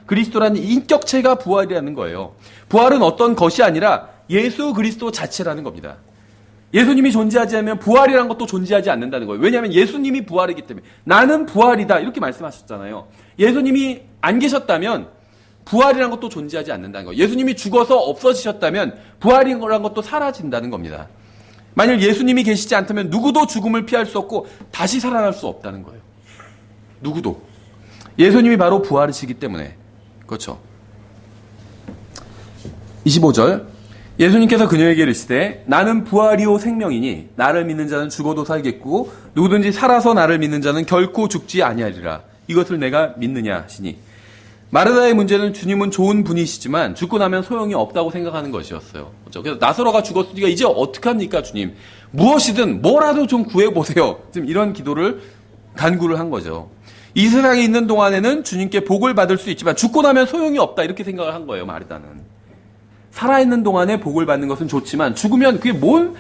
그리스도라는 인격체가 부활이라는 거예요. 부활은 어떤 것이 아니라 예수 그리스도 자체라는 겁니다. 예수님이 존재하지 않으면 부활이라는 것도 존재하지 않는다는 거예요. 왜냐하면 예수님이 부활이기 때문에. 나는 부활이다 이렇게 말씀하셨잖아요. 예수님이 안 계셨다면 부활이라는 것도 존재하지 않는다는 거예요. 예수님이 죽어서 없어지셨다면 부활이라는 것도 사라진다는 겁니다. 만일 예수님이 계시지 않다면 누구도 죽음을 피할 수 없고 다시 살아날 수 없다는 거예요. 누구도. 예수님이 바로 부활이시기 때문에. 그렇죠. 25절. 예수님께서 그녀에게 이르시되 나는 부활이요 생명이니 나를 믿는 자는 죽어도 살겠고 누구든지 살아서 나를 믿는 자는 결코 죽지 아니하리라. 이것을 내가 믿느냐 하시니. 마르다의 문제는 주님은 좋은 분이시지만 죽고 나면 소용이 없다고 생각하는 것이었어요. 그렇죠? 그래서 나사로가 죽었으니까 이제 어떡합니까 주님. 무엇이든 뭐라도 좀 구해보세요. 지금 이런 기도를 간구를 한 거죠. 이 세상에 있는 동안에는 주님께 복을 받을 수 있지만 죽고 나면 소용이 없다 이렇게 생각을 한 거예요. 마르다는. 살아있는 동안에 복을 받는 것은 좋지만 죽으면 그게 뭔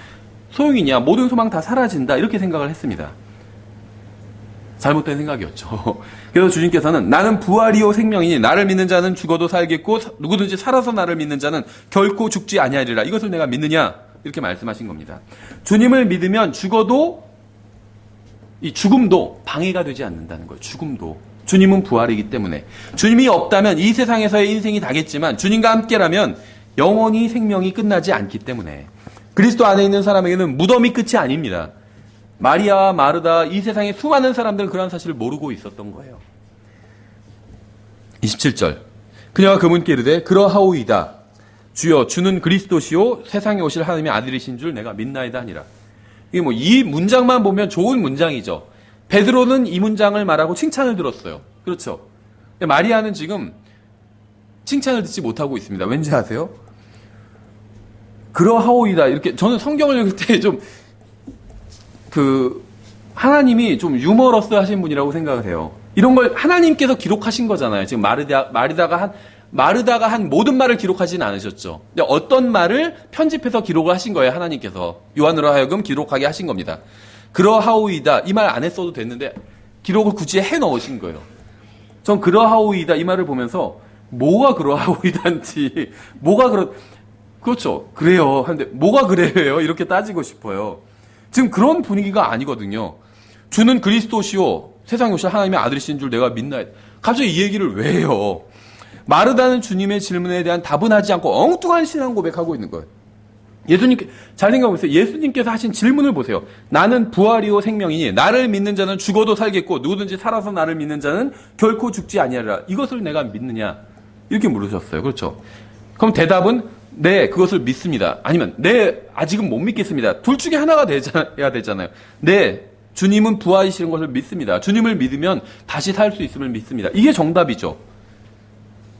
소용이냐. 모든 소망 다 사라진다 이렇게 생각을 했습니다. 잘못된 생각이었죠. 그래서 주님께서는 나는 부활이요 생명이니 나를 믿는 자는 죽어도 살겠고 누구든지 살아서 나를 믿는 자는 결코 죽지 아니하리라. 이것을 내가 믿느냐 이렇게 말씀하신 겁니다. 주님을 믿으면 죽어도 이 죽음도 방해가 되지 않는다는 거예요. 죽음도. 주님은 부활이기 때문에. 주님이 없다면 이 세상에서의 인생이 다겠지만 주님과 함께라면 영원히 생명이 끝나지 않기 때문에. 그리스도 안에 있는 사람에게는 무덤이 끝이 아닙니다. 마리아와 마르다 이 세상의 수많은 사람들은 그런 사실을 모르고 있었던 거예요. 27절. 그녀가 그분께 이르되 그러하오이다. 주여 주는 그리스도시요 세상에 오실 하나님의 아들이신 줄 내가 믿나이다 하니라. 이게 뭐 이 문장만 보면 좋은 문장이죠. 베드로는 이 문장을 말하고 칭찬을 들었어요. 그렇죠. 마리아는 지금 칭찬을 듣지 못하고 있습니다. 왠지 아세요? 그러하오이다. 이렇게 저는 성경을 읽을 때 좀 하나님이 좀 유머러스 하신 분이라고 생각을 해요. 이런 걸 하나님께서 기록하신 거잖아요. 지금 마르다가 한 모든 말을 기록하지는 않으셨죠. 근데 어떤 말을 편집해서 기록을 하신 거예요. 하나님께서. 요한으로 하여금 기록하게 하신 겁니다. 그러하오이다. 이 말 안 했어도 됐는데 기록을 굳이 해 넣으신 거예요. 전 그러하오이다. 이 말을 보면서 뭐가 그러하오이다인지 그렇죠. 그래요. 하는데 뭐가 그래요? 이렇게 따지고 싶어요. 지금 그런 분위기가 아니거든요. 주는 그리스도시요 세상에 오실 하나님의 아들이신 줄 내가 믿나이다. 갑자기 이 얘기를 왜 해요? 마르다는 주님의 질문에 대한 답은 하지 않고 엉뚱한 신앙 고백하고 있는 거예요. 잘 생각해보세요. 예수님께서 하신 질문을 보세요. 나는 부활이요 생명이니 나를 믿는 자는 죽어도 살겠고 누구든지 살아서 나를 믿는 자는 결코 죽지 아니하리라. 이것을 내가 믿느냐? 이렇게 물으셨어요. 그렇죠? 그럼 대답은 네, 그것을 믿습니다. 아니면 네, 아직은 못 믿겠습니다. 둘 중에 하나가 돼야 되잖아요. 네, 주님은 부활이시는 것을 믿습니다. 주님을 믿으면 다시 살 수 있음을 믿습니다. 이게 정답이죠.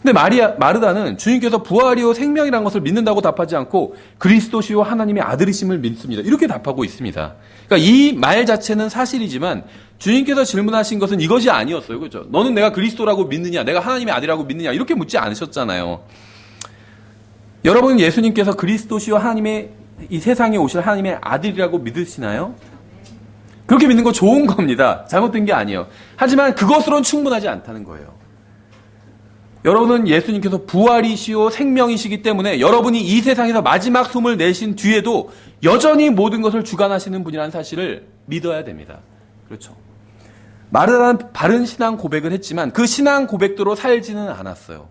근데 마르다는 주님께서 부활이요 생명이라는 것을 믿는다고 답하지 않고 그리스도시요 하나님의 아들이심을 믿습니다. 이렇게 답하고 있습니다. 그러니까 이 말 자체는 사실이지만 주님께서 질문하신 것은 이것이 아니었어요. 그렇죠? 너는 내가 그리스도라고 믿느냐? 내가 하나님의 아들이라고 믿느냐? 이렇게 묻지 않으셨잖아요. 여러분 예수님께서 그리스도시요 하나님의 이 세상에 오실 하나님의 아들이라고 믿으시나요? 그렇게 믿는 거 좋은 겁니다. 잘못된 게 아니에요. 하지만 그것으로는 충분하지 않다는 거예요. 여러분은 예수님께서 부활이시요 생명이시기 때문에 여러분이 이 세상에서 마지막 숨을 내신 뒤에도 여전히 모든 것을 주관하시는 분이라는 사실을 믿어야 됩니다. 그렇죠. 마르다는 바른 신앙 고백을 했지만 그 신앙 고백대로 살지는 않았어요.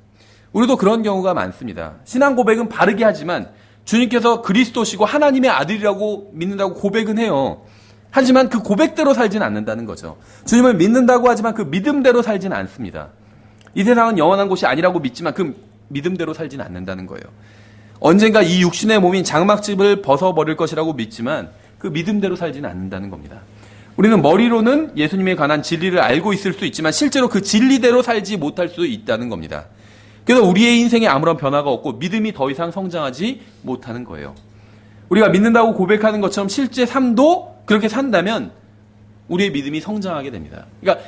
우리도 그런 경우가 많습니다. 신앙 고백은 바르게 하지만 주님께서 그리스도시고 하나님의 아들이라고 믿는다고 고백은 해요. 하지만 그 고백대로 살지는 않는다는 거죠. 주님을 믿는다고 하지만 그 믿음대로 살지는 않습니다. 이 세상은 영원한 곳이 아니라고 믿지만 그 믿음대로 살지는 않는다는 거예요. 언젠가 이 육신의 몸인 장막집을 벗어버릴 것이라고 믿지만 그 믿음대로 살지는 않는다는 겁니다. 우리는 머리로는 예수님에 관한 진리를 알고 있을 수 있지만 실제로 그 진리대로 살지 못할 수 있다는 겁니다. 그래서 우리의 인생에 아무런 변화가 없고 믿음이 더 이상 성장하지 못하는 거예요. 우리가 믿는다고 고백하는 것처럼 실제 삶도 그렇게 산다면 우리의 믿음이 성장하게 됩니다. 그러니까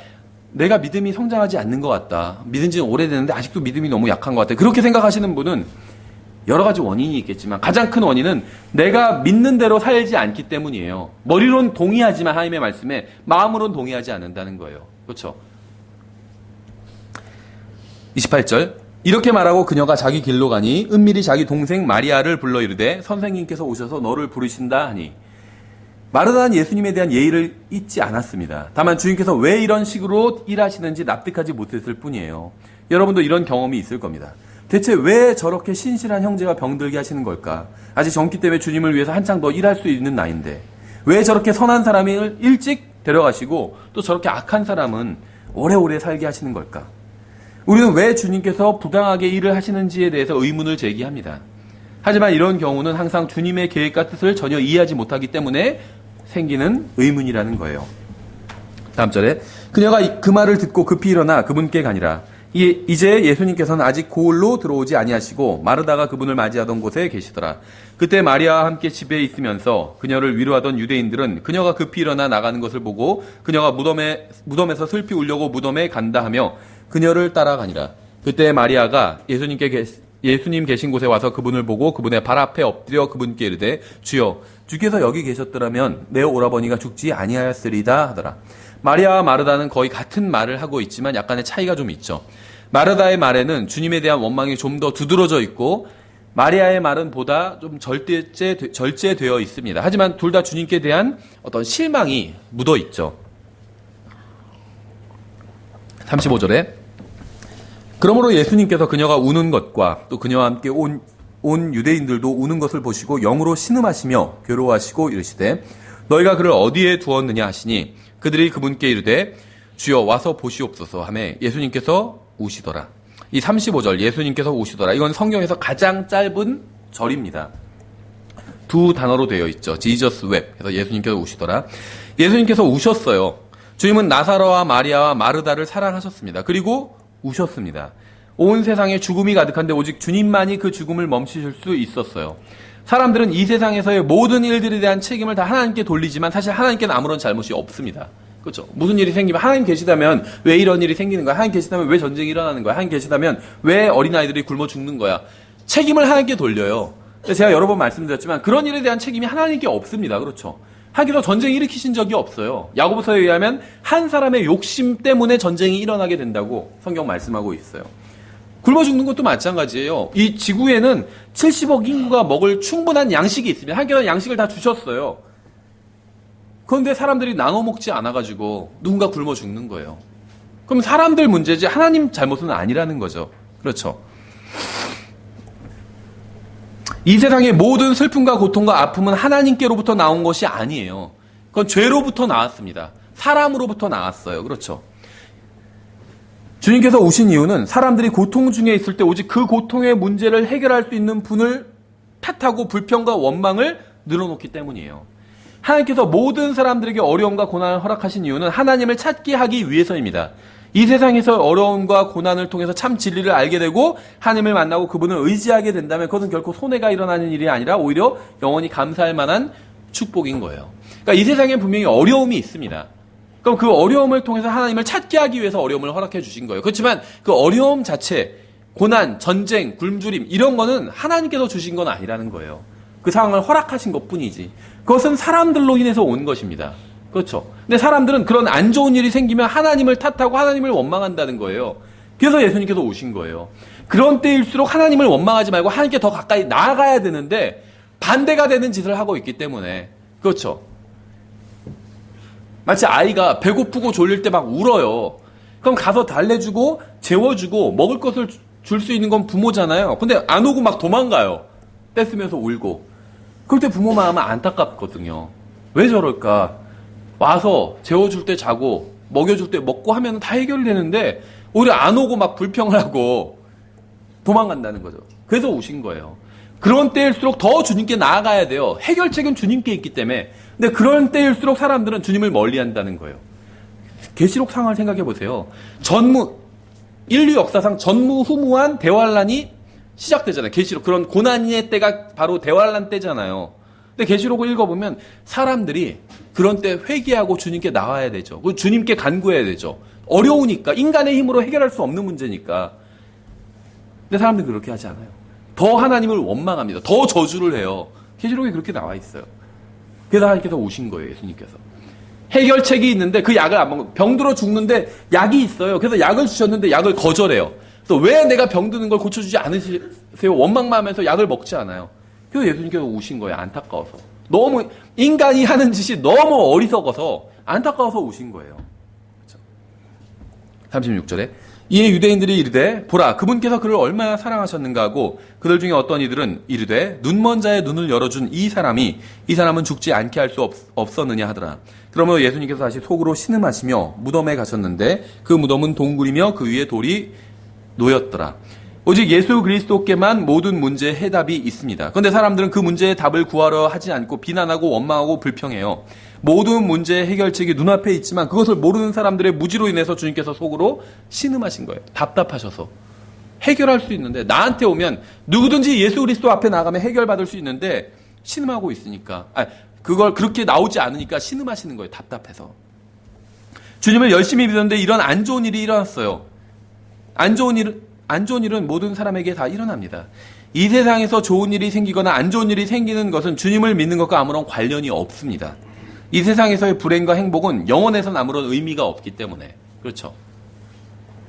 내가 믿음이 성장하지 않는 것 같다. 믿은 지는 오래됐는데 아직도 믿음이 너무 약한 것 같다. 그렇게 생각하시는 분은 여러 가지 원인이 있겠지만 가장 큰 원인은 내가 믿는 대로 살지 않기 때문이에요. 머리로는 동의하지만 하나님의 말씀에 마음으로는 동의하지 않는다는 거예요. 그렇죠? 28절 이렇게 말하고 그녀가 자기 길로 가니 은밀히 자기 동생 마리아를 불러 이르되 선생님께서 오셔서 너를 부르신다 하니 마르다는 예수님에 대한 예의를 잊지 않았습니다. 다만 주님께서 왜 이런 식으로 일하시는지 납득하지 못했을 뿐이에요. 여러분도 이런 경험이 있을 겁니다. 대체 왜 저렇게 신실한 형제가 병들게 하시는 걸까? 아직 젊기 때문에 주님을 위해서 한창 더 일할 수 있는 나이인데 왜 저렇게 선한 사람을 일찍 데려가시고 또 저렇게 악한 사람은 오래오래 살게 하시는 걸까? 우리는 왜 주님께서 부당하게 일을 하시는지에 대해서 의문을 제기합니다. 하지만 이런 경우는 항상 주님의 계획과 뜻을 전혀 이해하지 못하기 때문에 생기는 의문이라는 거예요. 다음 절에 그녀가 그 말을 듣고 급히 일어나 그분께 가니라. 이제 예수님께서는 아직 고을로 들어오지 아니하시고 마르다가 그분을 맞이하던 곳에 계시더라. 그때 마리아와 함께 집에 있으면서 그녀를 위로하던 유대인들은 그녀가 급히 일어나 나가는 것을 보고 그녀가 무덤에서 슬피 울려고 무덤에 간다 하며 그녀를 따라가니라. 그때 마리아가 예수님 계신 곳에 와서 그분을 보고 그분의 발 앞에 엎드려 그분께 이르되 주여 주께서 여기 계셨더라면 내 오라버니가 죽지 아니하였으리다 하더라. 마리아와 마르다는 거의 같은 말을 하고 있지만 약간의 차이가 좀 있죠. 마르다의 말에는 주님에 대한 원망이 좀 더 두드러져 있고 마리아의 말은 보다 좀 절제되어 있습니다. 하지만 둘 다 주님께 대한 어떤 실망이 묻어 있죠. 35절에 그러므로 예수님께서 그녀가 우는 것과 또 그녀와 함께 온 유대인들도 우는 것을 보시고 영으로 신음하시며 괴로워하시고 이르시되 너희가 그를 어디에 두었느냐 하시니 그들이 그분께 이르되 주여 와서 보시옵소서 하매 예수님께서 우시더라. 이 35절 예수님께서 우시더라. 이건 성경에서 가장 짧은 절입니다. 두 단어로 되어 있죠. Jesus wept. 그래서 예수님께서 우시더라. 예수님께서 우셨어요. 주님은 나사로와 마리아와 마르다를 사랑하셨습니다. 그리고 우셨습니다. 온 세상에 죽음이 가득한데 오직 주님만이 그 죽음을 멈추실 수 있었어요. 사람들은 이 세상에서의 모든 일들에 대한 책임을 다 하나님께 돌리지만 사실 하나님께는 아무런 잘못이 없습니다. 그렇죠? 무슨 일이 생기면 하나님 계시다면 왜 이런 일이 생기는 거야? 하나님 계시다면 왜 전쟁이 일어나는 거야? 하나님 계시다면 왜 어린아이들이 굶어 죽는 거야? 책임을 하나님께 돌려요. 제가 여러 번 말씀드렸지만 그런 일에 대한 책임이 하나님께 없습니다. 그렇죠? 하나님께서 전쟁 일으키신 적이 없어요. 야고보서에 의하면 한 사람의 욕심 때문에 전쟁이 일어나게 된다고 성경 말씀하고 있어요. 굶어 죽는 것도 마찬가지예요. 이 지구에는 70억 인구가 먹을 충분한 양식이 있습니다. 하나님께서 양식을 다 주셨어요. 그런데 사람들이 나눠 먹지 않아가지고 누군가 굶어 죽는 거예요. 그럼 사람들 문제지 하나님 잘못은 아니라는 거죠. 그렇죠? 이 세상의 모든 슬픔과 고통과 아픔은 하나님께로부터 나온 것이 아니에요. 그건 죄로부터 나왔습니다. 사람으로부터 나왔어요. 그렇죠? 주님께서 오신 이유는 사람들이 고통 중에 있을 때 오직 그 고통의 문제를 해결할 수 있는 분을 탓하고 불평과 원망을 늘어놓기 때문이에요. 하나님께서 모든 사람들에게 어려움과 고난을 허락하신 이유는 하나님을 찾게 하기 위해서입니다. 이 세상에서 어려움과 고난을 통해서 참 진리를 알게 되고 하나님을 만나고 그분을 의지하게 된다면 그것은 결코 손해가 일어나는 일이 아니라 오히려 영원히 감사할 만한 축복인 거예요. 그러니까 이 세상에 분명히 어려움이 있습니다. 그럼 그 어려움을 통해서 하나님을 찾게 하기 위해서 어려움을 허락해 주신 거예요. 그렇지만 그 어려움 자체, 고난, 전쟁, 굶주림 이런 거는 하나님께서 주신 건 아니라는 거예요. 그 상황을 허락하신 것뿐이지. 그것은 사람들로 인해서 온 것입니다. 그렇죠. 근데 사람들은 그런 안 좋은 일이 생기면 하나님을 탓하고 하나님을 원망한다는 거예요. 그래서 예수님께서 오신 거예요. 그런 때일수록 하나님을 원망하지 말고 하나님께 더 가까이 나아가야 되는데 반대가 되는 짓을 하고 있기 때문에. 그렇죠. 마치 아이가 배고프고 졸릴 때 막 울어요. 그럼 가서 달래주고 재워주고 먹을 것을 줄 수 있는 건 부모잖아요. 근데 안 오고 막 도망가요. 떼쓰면서 울고. 그럴 때 부모 마음은 안타깝거든요. 왜 저럴까? 와서 재워줄 때 자고 먹여줄 때 먹고 하면 다 해결되는데 오히려 안 오고 막 불평을 하고 도망간다는 거죠. 그래서 오신 거예요. 그런 때일수록 더 주님께 나아가야 돼요. 해결책은 주님께 있기 때문에. 근데 그런 때일수록 사람들은 주님을 멀리한다는 거예요. 계시록 상황을 생각해 보세요. 인류 역사상 전무후무한 대환란이 시작되잖아요. 계시록 그런 고난의 때가 바로 대환란 때잖아요. 근데 계시록을 읽어보면 사람들이 그런 때 회개하고 주님께 나와야 되죠. 주님께 간구해야 되죠. 어려우니까 인간의 힘으로 해결할 수 없는 문제니까. 근데 사람들이 그렇게 하지 않아요. 더 하나님을 원망합니다. 더 저주를 해요. 계시록에 그렇게 나와 있어요. 그래서 하나님께서 오신 거예요. 예수님께서. 해결책이 있는데 그 약을 안 먹고 병들어 죽는데 약이 있어요. 그래서 약을 주셨는데 약을 거절해요. 그래서 왜 내가 병드는 걸 고쳐주지 않으세요? 원망만 하면서 약을 먹지 않아요. 그래서 예수님께서 오신 거예요. 안타까워서. 너무 인간이 하는 짓이 너무 어리석어서 안타까워서 오신 거예요. 36절에 이에 유대인들이 이르되 보라 그분께서 그를 얼마나 사랑하셨는가 하고 그들 중에 어떤 이들은 이르되 눈먼 자의 눈을 열어준 이 사람은 죽지 않게 할 수 없었느냐 하더라. 그러므로 예수님께서 다시 속으로 신음하시며 무덤에 가셨는데 그 무덤은 동굴이며 그 위에 돌이 놓였더라. 오직 예수 그리스도께만 모든 문제의 해답이 있습니다. 그런데 사람들은 그 문제의 답을 구하려 하지 않고 비난하고 원망하고 불평해요. 모든 문제의 해결책이 눈앞에 있지만 그것을 모르는 사람들의 무지로 인해서 주님께서 속으로 신음하신 거예요. 답답하셔서. 해결할 수 있는데 나한테 오면 누구든지 예수 그리스도 앞에 나가면 해결받을 수 있는데 신음하고 있으니까 그걸 그렇게 나오지 않으니까 신음하시는 거예요. 답답해서. 주님을 열심히 믿었는데 이런 안 좋은 일이 일어났어요. 안 좋은 일은 모든 사람에게 다 일어납니다. 이 세상에서 좋은 일이 생기거나 안 좋은 일이 생기는 것은 주님을 믿는 것과 아무런 관련이 없습니다. 이 세상에서의 불행과 행복은 영원에선 아무런 의미가 없기 때문에. 그렇죠.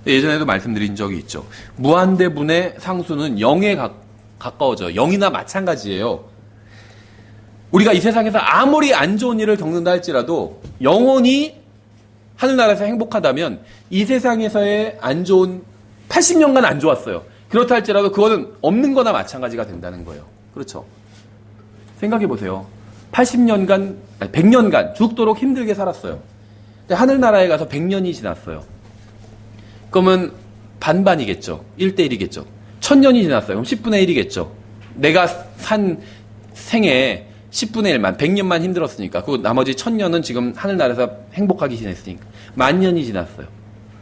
예전에도 말씀드린 적이 있죠. 무한대분의 상수는 0에 가까워져요. 0이나 마찬가지예요. 우리가 이 세상에서 아무리 안 좋은 일을 겪는다 할지라도 영원히 하늘나라에서 행복하다면 이 세상에서의 안 좋은 80년간 안 좋았어요. 그렇다 할지라도 그거는 없는 거나 마찬가지가 된다는 거예요. 그렇죠. 생각해 보세요. 100년간 죽도록 힘들게 살았어요. 근데 하늘나라에 가서 100년이 지났어요. 그러면 반반이겠죠. 1대1이겠죠. 1000년이 지났어요. 그럼 10분의 1이겠죠. 내가 산 생에 10분의 1만, 100년만 힘들었으니까. 그 나머지 1000년은 지금 하늘나라에서 행복하게 지냈으니까. 10,000년이 지났어요.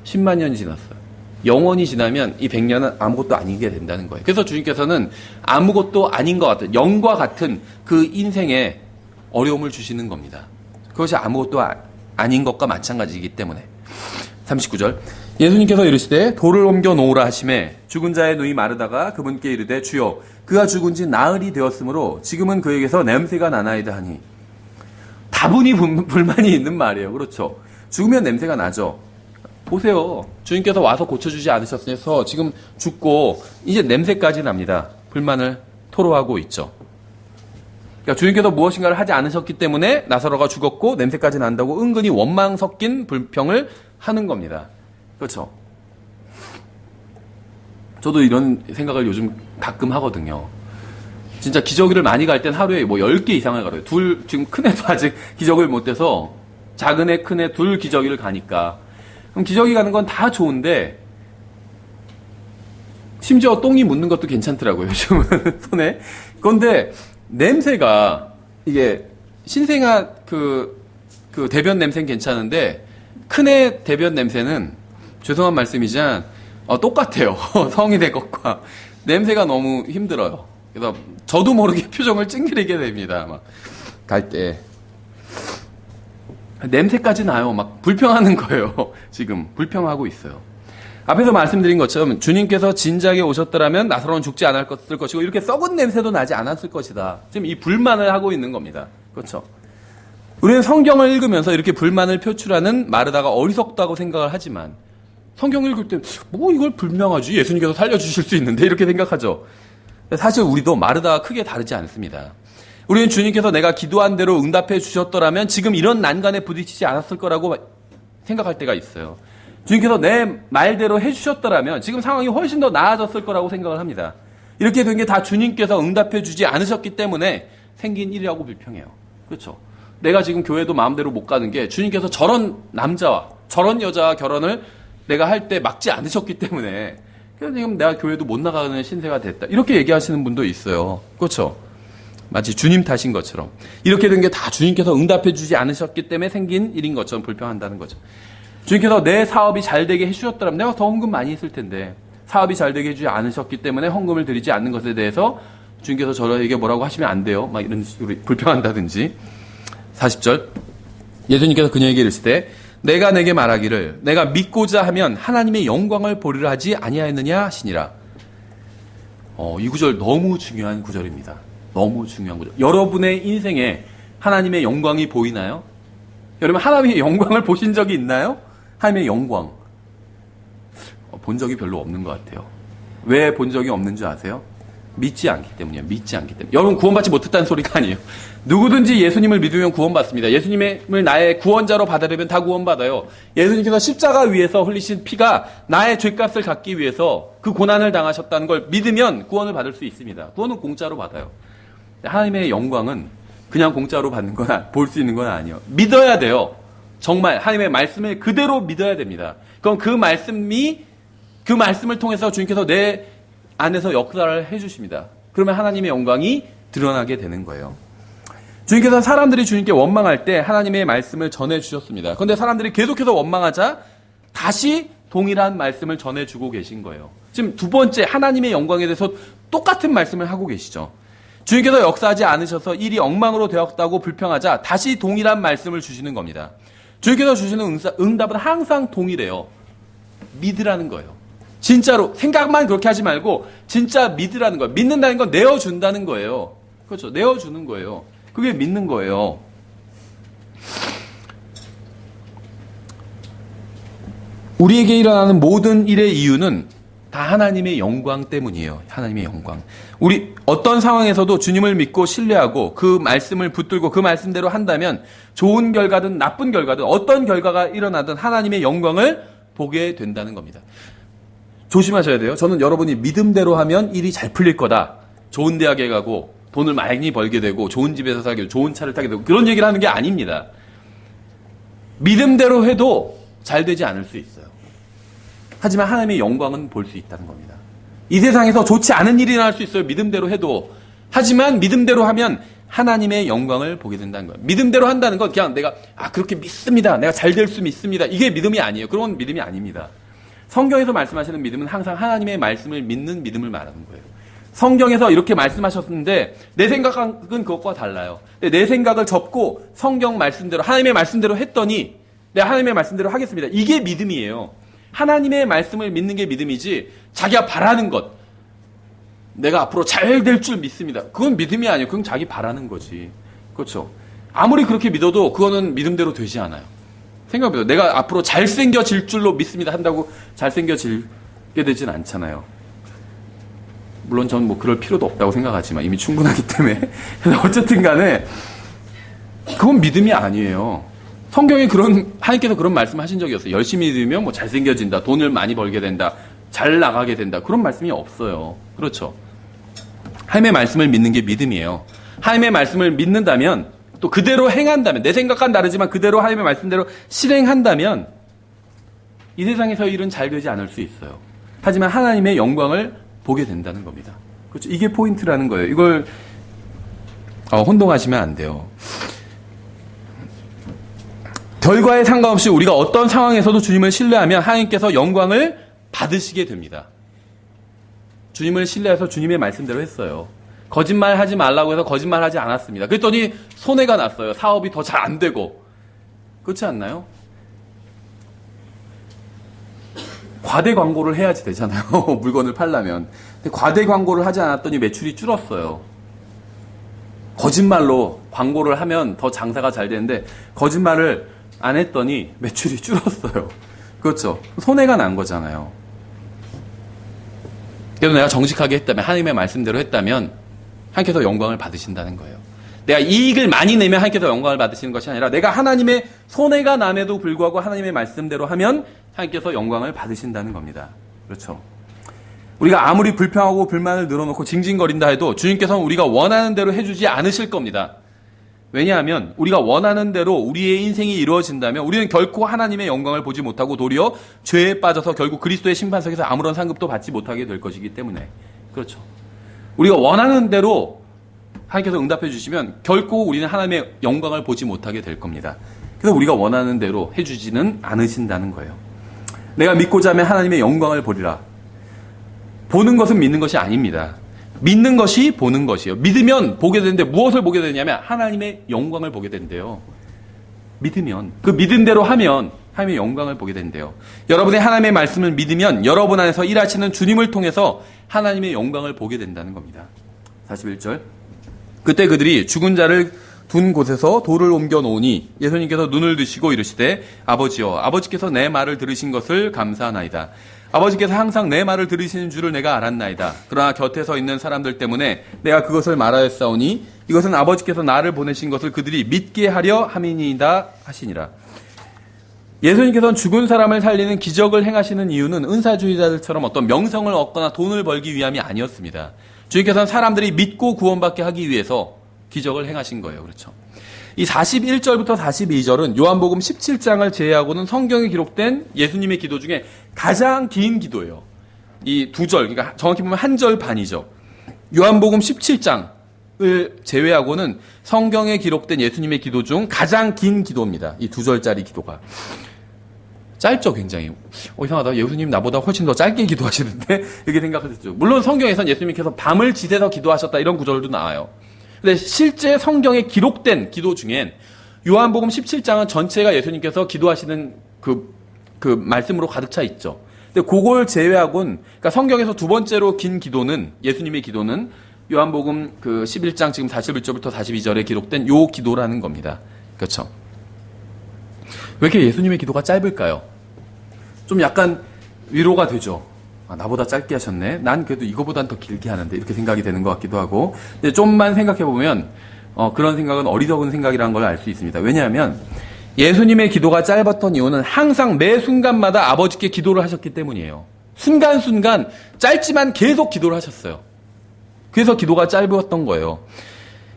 10만 년이 지났어요. 영원히 지나면 이 100년은 아무것도 아니게 된다는 거예요. 그래서 주님께서는 아무것도 아닌 것 같은, 0과 같은 그 인생에 어려움을 주시는 겁니다. 그것이 아무것도 아닌 것과 마찬가지이기 때문에. 39절. 예수님께서 이르시되 돌을 옮겨 놓으라 하시매 죽은 자의 눈이 마르다가 그분께 이르되 주여 그가 죽은 지 나흘이 되었으므로 지금은 그에게서 냄새가 나나이다 하니. 다분히 불만이 있는 말이에요. 그렇죠. 죽으면 냄새가 나죠. 보세요. 주님께서 와서 고쳐주지 않으셨어서 지금 죽고 이제 냄새까지 납니다. 불만을 토로하고 있죠. 그러니까 주님께서 무엇인가를 하지 않으셨기 때문에 나사로가 죽었고 냄새까지 난다고 은근히 원망 섞인 불평을 하는 겁니다. 그렇죠. 저도 이런 생각을 요즘 가끔 하거든요. 진짜 기저귀를 많이 갈 땐 하루에 뭐 10개 이상을 갈아요. 지금 큰애도 아직 기저귀를 못 대서 작은 애, 큰 애 둘 기저귀를 가니까. 그럼 기저귀 가는 건 다 좋은데 심지어 똥이 묻는 것도 괜찮더라고요. 요즘은 손에. 그런데 냄새가 이게 신생아 그 대변 냄새는 괜찮은데 큰애 대변 냄새는 죄송한 말씀이지만 똑같아요. 성인의 것과 냄새가 너무 힘들어요. 그래서 저도 모르게 표정을 찡그리게 됩니다. 막 갈 때 냄새까지 나요. 막 불평하는 거예요. 지금 불평하고 있어요. 앞에서 말씀드린 것처럼 주님께서 진작에 오셨더라면 나사로는 죽지 않았을 것이고 이렇게 썩은 냄새도 나지 않았을 것이다. 지금 이 불만을 하고 있는 겁니다. 그렇죠? 우리는 성경을 읽으면서 이렇게 불만을 표출하는 마르다가 어리석다고 생각을 하지만 성경 읽을 때 뭐 이걸 불명하지? 예수님께서 살려주실 수 있는데 이렇게 생각하죠. 사실 우리도 마르다가 크게 다르지 않습니다. 우리는 주님께서 내가 기도한 대로 응답해 주셨더라면 지금 이런 난간에 부딪히지 않았을 거라고 생각할 때가 있어요. 주님께서 내 말대로 해주셨더라면 지금 상황이 훨씬 더 나아졌을 거라고 생각을 합니다. 이렇게 된 게 다 주님께서 응답해 주지 않으셨기 때문에 생긴 일이라고 불평해요. 그렇죠. 내가 지금 교회도 마음대로 못 가는 게 주님께서 저런 남자와 저런 여자와 결혼을 내가 할 때 막지 않으셨기 때문에 그래서 지금 내가 교회도 못 나가는 신세가 됐다. 이렇게 얘기하시는 분도 있어요. 그렇죠. 마치 주님 탓인 것처럼. 이렇게 된 게 다 주님께서 응답해 주지 않으셨기 때문에 생긴 일인 것처럼 불평한다는 거죠. 주님께서 내 사업이 잘 되게 해주셨더라면 내가 더 헌금 많이 했을 텐데 사업이 잘 되게 해주지 않으셨기 때문에 헌금을 드리지 않는 것에 대해서 주님께서 저에게 뭐라고 하시면 안 돼요. 막 이런 식으로 불평한다든지. 40절. 예수님께서 그녀에게 이르시되 내가 내게 말하기를 내가 믿고자 하면 하나님의 영광을 보리라 하지 아니하였느냐 하시니라. 이 구절 너무 중요한 구절입니다. 너무 중요한 구절. 여러분의 인생에 하나님의 영광이 보이나요? 여러분 하나님의 영광을 보신 적이 있나요? 하나님의 영광. 본 적이 별로 없는 것 같아요. 왜 본 적이 없는 줄 아세요? 믿지 않기 때문이에요. 믿지 않기 때문에. 여러분 구원받지 못했다는 소리가 아니에요. 누구든지 예수님을 믿으면 구원받습니다. 예수님을 나의 구원자로 받아들이면 다 구원받아요. 예수님께서 십자가 위에서 흘리신 피가 나의 죄값을 갚기 위해서 그 고난을 당하셨다는 걸 믿으면 구원을 받을 수 있습니다. 구원은 공짜로 받아요. 하나님의 영광은 그냥 공짜로 받는 거나 볼 수 있는 건 아니에요. 믿어야 돼요. 정말 하나님의 말씀을 그대로 믿어야 됩니다. 그럼 그 말씀을 통해서 주님께서 내 안에서 역사를 해주십니다. 그러면 하나님의 영광이 드러나게 되는 거예요. 주님께서 사람들이 주님께 원망할 때 하나님의 말씀을 전해주셨습니다. 그런데 사람들이 계속해서 원망하자 다시 동일한 말씀을 전해주고 계신 거예요. 지금 두 번째 하나님의 영광에 대해서 똑같은 말씀을 하고 계시죠. 주님께서 역사하지 않으셔서 일이 엉망으로 되었다고 불평하자 다시 동일한 말씀을 주시는 겁니다. 주님께서 주시는 응답은 항상 동일해요. 믿으라는 거예요. 진짜로 생각만 그렇게 하지 말고 진짜 믿으라는 거예요. 믿는다는 건 내어준다는 거예요. 그렇죠. 내어주는 거예요. 그게 믿는 거예요. 우리에게 일어나는 모든 일의 이유는 다 하나님의 영광 때문이에요. 하나님의 영광. 우리 어떤 상황에서도 주님을 믿고 신뢰하고 그 말씀을 붙들고 그 말씀대로 한다면 좋은 결과든 나쁜 결과든 어떤 결과가 일어나든 하나님의 영광을 보게 된다는 겁니다. 조심하셔야 돼요. 저는 여러분이 믿음대로 하면 일이 잘 풀릴 거다. 좋은 대학에 가고 돈을 많이 벌게 되고 좋은 집에서 살게 되고 좋은 차를 타게 되고 그런 얘기를 하는 게 아닙니다. 믿음대로 해도 잘 되지 않을 수 있어요. 하지만 하나님의 영광은 볼 수 있다는 겁니다. 이 세상에서 좋지 않은 일이 일어날 수 있어요. 믿음대로 해도. 하지만 믿음대로 하면 하나님의 영광을 보게 된다는 거예요. 믿음대로 한다는 건 그냥 내가 그렇게 믿습니다. 내가 잘 될 수 믿습니다. 이게 믿음이 아니에요. 그런 믿음이 아닙니다. 성경에서 말씀하시는 믿음은 항상 하나님의 말씀을 믿는 믿음을 말하는 거예요. 성경에서 이렇게 말씀하셨는데 내 생각은 그것과 달라요. 근데 내 생각을 접고 성경 말씀대로 하나님의 말씀대로 했더니 내가 하나님의 말씀대로 하겠습니다. 이게 믿음이에요. 하나님의 말씀을 믿는 게 믿음이지 자기가 바라는 것 내가 앞으로 잘 될 줄 믿습니다. 그건 믿음이 아니에요. 그건 자기 바라는 거지. 그렇죠. 아무리 그렇게 믿어도 그거는 믿음대로 되지 않아요. 생각해보세요. 내가 앞으로 잘생겨질 줄로 믿습니다 한다고 잘생겨지게 되진 않잖아요. 물론 저는 뭐 그럴 필요도 없다고 생각하지만 이미 충분하기 때문에. 어쨌든 간에 그건 믿음이 아니에요. 성경에 하나님께서 그런 말씀 하신 적이 없어요. 열심히 믿으면 뭐 잘생겨진다, 돈을 많이 벌게 된다, 잘 나가게 된다. 그런 말씀이 없어요. 그렇죠. 하나님의 말씀을 믿는 게 믿음이에요. 하나님의 말씀을 믿는다면 또 그대로 행한다면 내 생각과는 다르지만 그대로 하나님의 말씀대로 실행한다면 이 세상에서 일은 잘 되지 않을 수 있어요. 하지만 하나님의 영광을 보게 된다는 겁니다. 그렇죠. 이게 포인트라는 거예요. 이걸 혼동하시면 안 돼요. 결과에 상관없이 우리가 어떤 상황에서도 주님을 신뢰하면 하나님께서 영광을 받으시게 됩니다. 주님을 신뢰해서 주님의 말씀대로 했어요. 거짓말하지 말라고 해서 거짓말하지 않았습니다. 그랬더니 손해가 났어요. 사업이 더 잘 안 되고. 그렇지 않나요? 과대 광고를 해야지 되잖아요. 물건을 팔려면. 근데 과대 광고를 하지 않았더니 매출이 줄었어요. 거짓말로 광고를 하면 더 장사가 잘 되는데 거짓말을 안 했더니 매출이 줄었어요. 그렇죠. 손해가 난 거잖아요. 그래도 내가 정직하게 했다면 하나님의 말씀대로 했다면 하나님께서 영광을 받으신다는 거예요. 내가 이익을 많이 내면 하나님께서 영광을 받으시는 것이 아니라 내가 하나님의 손해가 남에도 불구하고 하나님의 말씀대로 하면 하나님께서 영광을 받으신다는 겁니다. 그렇죠. 우리가 아무리 불평하고 불만을 늘어놓고 징징거린다 해도 주님께서는 우리가 원하는 대로 해주지 않으실 겁니다. 왜냐하면 우리가 원하는 대로 우리의 인생이 이루어진다면 우리는 결코 하나님의 영광을 보지 못하고 도리어 죄에 빠져서 결국 그리스도의 심판석에서 아무런 상급도 받지 못하게 될 것이기 때문에. 그렇죠. 우리가 원하는 대로 하나님께서 응답해 주시면 결코 우리는 하나님의 영광을 보지 못하게 될 겁니다. 그래서 우리가 원하는 대로 해주지는 않으신다는 거예요. 내가 믿고자 하면 하나님의 영광을 보리라. 보는 것은 믿는 것이 아닙니다. 믿는 것이 보는 것이에요. 믿으면 보게 되는데 무엇을 보게 되냐면 하나님의 영광을 보게 된대요. 믿으면 그 믿은 대로 하면 하나님의 영광을 보게 된대요. 여러분의 하나님의 말씀을 믿으면 여러분 안에서 일하시는 주님을 통해서 하나님의 영광을 보게 된다는 겁니다. 41절. 그때 그들이 죽은 자를 둔 곳에서 돌을 옮겨 놓으니 예수님께서 눈을 드시고 이르시되 아버지여 아버지께서 내 말을 들으신 것을 감사하나이다. 아버지께서 항상 내 말을 들으시는 줄을 내가 알았나이다. 그러나 곁에 서 있는 사람들 때문에 내가 그것을 말하였사오니 이것은 아버지께서 나를 보내신 것을 그들이 믿게 하려 함이니이다 하시니라. 예수님께서는 죽은 사람을 살리는 기적을 행하시는 이유는 은사주의자들처럼 어떤 명성을 얻거나 돈을 벌기 위함이 아니었습니다. 주님께서는 사람들이 믿고 구원받게 하기 위해서 기적을 행하신 거예요. 그렇죠? 이 41절부터 42절은 요한복음 17장을 제외하고는 성경에 기록된 예수님의 기도 중에 가장 긴 기도예요. 이 두 절, 그러니까 정확히 보면 한 절 반이죠. 요한복음 17장을 제외하고는 성경에 기록된 예수님의 기도 중 가장 긴 기도입니다. 이 두 절짜리 기도가. 짧죠, 굉장히. 이상하다. 예수님 나보다 훨씬 더 짧게 기도하시는데? 이렇게 생각하셨죠. 물론 성경에선 예수님께서 밤을 지새서 기도하셨다 이런 구절도 나와요. 근데 실제 성경에 기록된 기도 중엔 요한복음 17장은 전체가 예수님께서 기도하시는 그 말씀으로 가득 차 있죠. 근데 그걸 제외하고는, 그러니까 성경에서 두 번째로 긴 기도는, 예수님의 기도는 요한복음 11장 지금 41절부터 42절에 기록된 요 기도라는 겁니다. 그렇죠? 왜 이렇게 예수님의 기도가 짧을까요? 좀 약간 위로가 되죠. 나보다 짧게 하셨네. 난 그래도 이거보단 더 길게 하는데 이렇게 생각이 되는 것 같기도 하고. 근데 좀만 생각해 보면 그런 생각은 어리석은 생각이라는 걸 알 수 있습니다. 왜냐하면 예수님의 기도가 짧았던 이유는 항상 매 순간마다 아버지께 기도를 하셨기 때문이에요. 순간순간 짧지만 계속 기도를 하셨어요. 그래서 기도가 짧았던 거예요.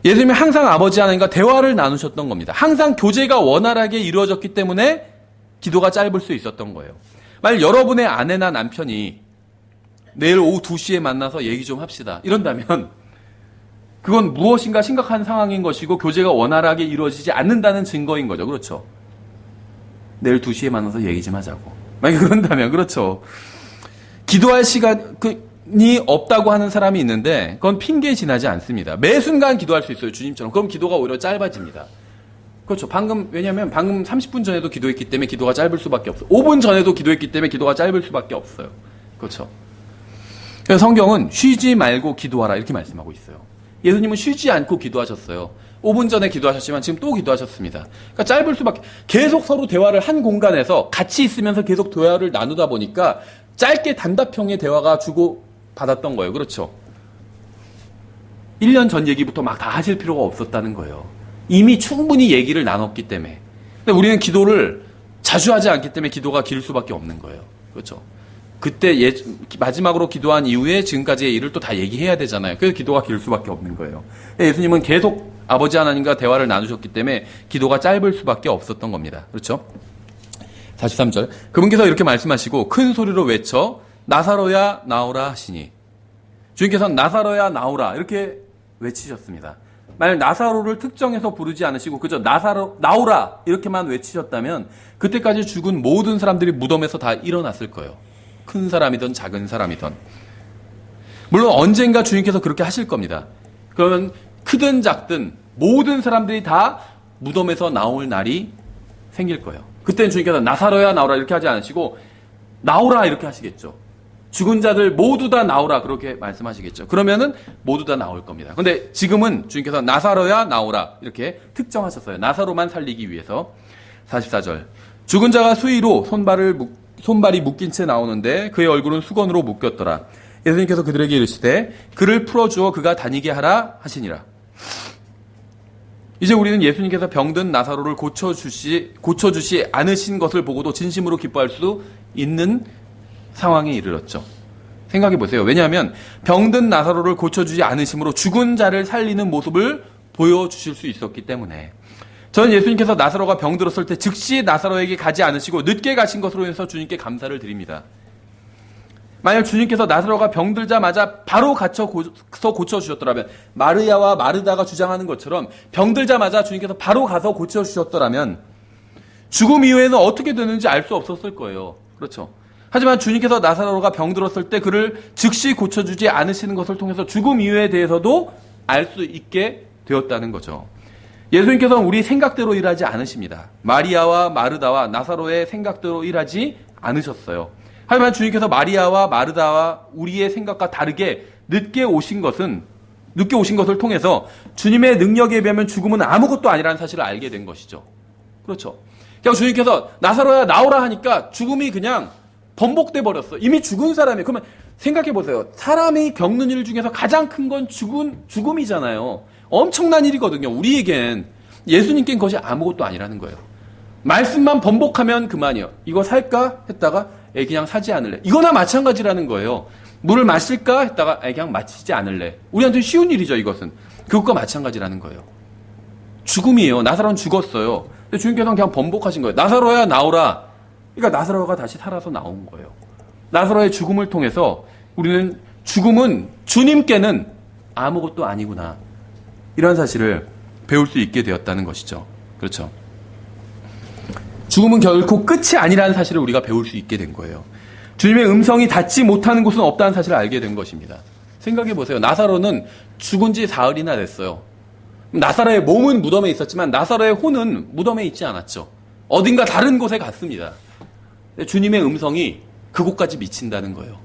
예수님이 항상 아버지 하나님과 대화를 나누셨던 겁니다. 항상 교제가 원활하게 이루어졌기 때문에 기도가 짧을 수 있었던 거예요. 만약 여러분의 아내나 남편이 내일 오후 2시에 만나서 얘기 좀 합시다 이런다면 그건 무엇인가 심각한 상황인 것이고 교제가 원활하게 이루어지지 않는다는 증거인 거죠. 그렇죠? 내일 2시에 만나서 얘기 좀 하자고. 만약 그런다면 그렇죠. 기도할 시간이 없다고 하는 사람이 있는데 그건 핑계에 지나지 않습니다. 매 순간 기도할 수 있어요. 주님처럼. 그럼 기도가 오히려 짧아집니다. 그렇죠. 왜냐하면 방금 30분 전에도 기도했기 때문에 기도가 짧을 수밖에 없어요. 5분 전에도 기도했기 때문에 기도가 짧을 수밖에 없어요. 그렇죠. 그래서 성경은 쉬지 말고 기도하라 이렇게 말씀하고 있어요. 예수님은 쉬지 않고 기도하셨어요. 5분 전에 기도하셨지만 지금 또 기도하셨습니다. 그러니까 짧을 수밖에, 계속 서로 대화를 한 공간에서 같이 있으면서 계속 대화를 나누다 보니까 짧게 단답형의 대화가 주고 받았던 거예요. 그렇죠. 1년 전 얘기부터 막 다 하실 필요가 없었다는 거예요. 이미 충분히 얘기를 나눴기 때문에. 근데 우리는 기도를 자주 하지 않기 때문에 기도가 길 수밖에 없는 거예요. 그렇죠. 그때 마지막으로 기도한 이후에 지금까지의 일을 또 다 얘기해야 되잖아요. 그래서 기도가 길 수밖에 없는 거예요. 예수님은 계속 아버지 하나님과 대화를 나누셨기 때문에 기도가 짧을 수밖에 없었던 겁니다. 그렇죠? 43절. 그분께서 이렇게 말씀하시고 큰 소리로 외쳐 나사로야 나오라 하시니. 주님께서는 나사로야 나오라 이렇게 외치셨습니다. 만약 나사로를 특정해서 부르지 않으시고 그저 나사로 나오라 이렇게만 외치셨다면 그때까지 죽은 모든 사람들이 무덤에서 다 일어났을 거예요. 큰 사람이든 작은 사람이든. 물론 언젠가 주님께서 그렇게 하실 겁니다. 그러면 크든 작든 모든 사람들이 다 무덤에서 나올 날이 생길 거예요. 그때는 주님께서 나사로야 나오라 이렇게 하지 않으시고 나오라 이렇게 하시겠죠. 죽은 자들 모두 다 나오라 그렇게 말씀하시겠죠. 그러면은 모두 다 나올 겁니다. 근데 지금은 주님께서 나사로야 나오라 이렇게 특정하셨어요. 나사로만 살리기 위해서. 44절. 죽은 자가 수의로 손발이 묶인 채 나오는데 그의 얼굴은 수건으로 묶였더라. 예수님께서 그들에게 이르시되 그를 풀어주어 그가 다니게 하라 하시니라. 이제 우리는 예수님께서 병든 나사로를 고쳐주시 않으신 것을 보고도 진심으로 기뻐할 수 있는 상황에 이르렀죠. 생각해 보세요. 왜냐하면 병든 나사로를 고쳐주지 않으심으로 죽은 자를 살리는 모습을 보여주실 수 있었기 때문에. 저는 예수님께서 나사로가 병들었을 때 즉시 나사로에게 가지 않으시고 늦게 가신 것으로 인해서 주님께 감사를 드립니다. 만약 주님께서 나사로가 병들자마자 바로 가서 고쳐주셨더라면, 마르야와 마르다가 주장하는 것처럼 병들자마자 주님께서 바로 가서 고쳐주셨더라면 죽음 이후에는 어떻게 되는지 알 수 없었을 거예요. 그렇죠. 하지만 주님께서 나사로가 병들었을 때 그를 즉시 고쳐주지 않으시는 것을 통해서 죽음 이유에 대해서도 알 수 있게 되었다는 거죠. 예수님께서는 우리 생각대로 일하지 않으십니다. 마리아와 마르다와 나사로의 생각대로 일하지 않으셨어요. 하지만 주님께서 마리아와 마르다와 우리의 생각과 다르게 늦게 오신 것을 통해서 주님의 능력에 비하면 죽음은 아무것도 아니라는 사실을 알게 된 것이죠. 그렇죠. 그냥 주님께서 나사로야 나오라 하니까 죽음이 그냥 번복돼 버렸어. 이미 죽은 사람이. 그러면 생각해 보세요. 사람이 겪는 일 중에서 가장 큰 건 죽음이잖아요. 엄청난 일이거든요. 우리에겐, 예수님께는 그것이 아무것도 아니라는 거예요. 말씀만 번복하면 그만이요. 이거 살까? 했다가 그냥 사지 않을래. 이거나 마찬가지라는 거예요. 물을 마실까? 했다가 그냥 마시지 않을래. 우리한테 쉬운 일이죠, 이것은. 그것과 마찬가지라는 거예요. 죽음이에요. 나사로는 죽었어요. 근데 주님께서는 그냥 번복하신 거예요. 나사로야 나오라. 그러니까 나사로가 다시 살아서 나온 거예요. 나사로의 죽음을 통해서 우리는 죽음은 주님께는 아무것도 아니구나. 이런 사실을 배울 수 있게 되었다는 것이죠. 그렇죠. 죽음은 결코 끝이 아니라는 사실을 우리가 배울 수 있게 된 거예요. 주님의 음성이 닿지 못하는 곳은 없다는 사실을 알게 된 것입니다. 생각해 보세요. 나사로는 죽은 지 사흘이나 됐어요. 나사로의 몸은 무덤에 있었지만 나사로의 혼은 무덤에 있지 않았죠. 어딘가 다른 곳에 갔습니다. 주님의 음성이 그곳까지 미친다는 거예요.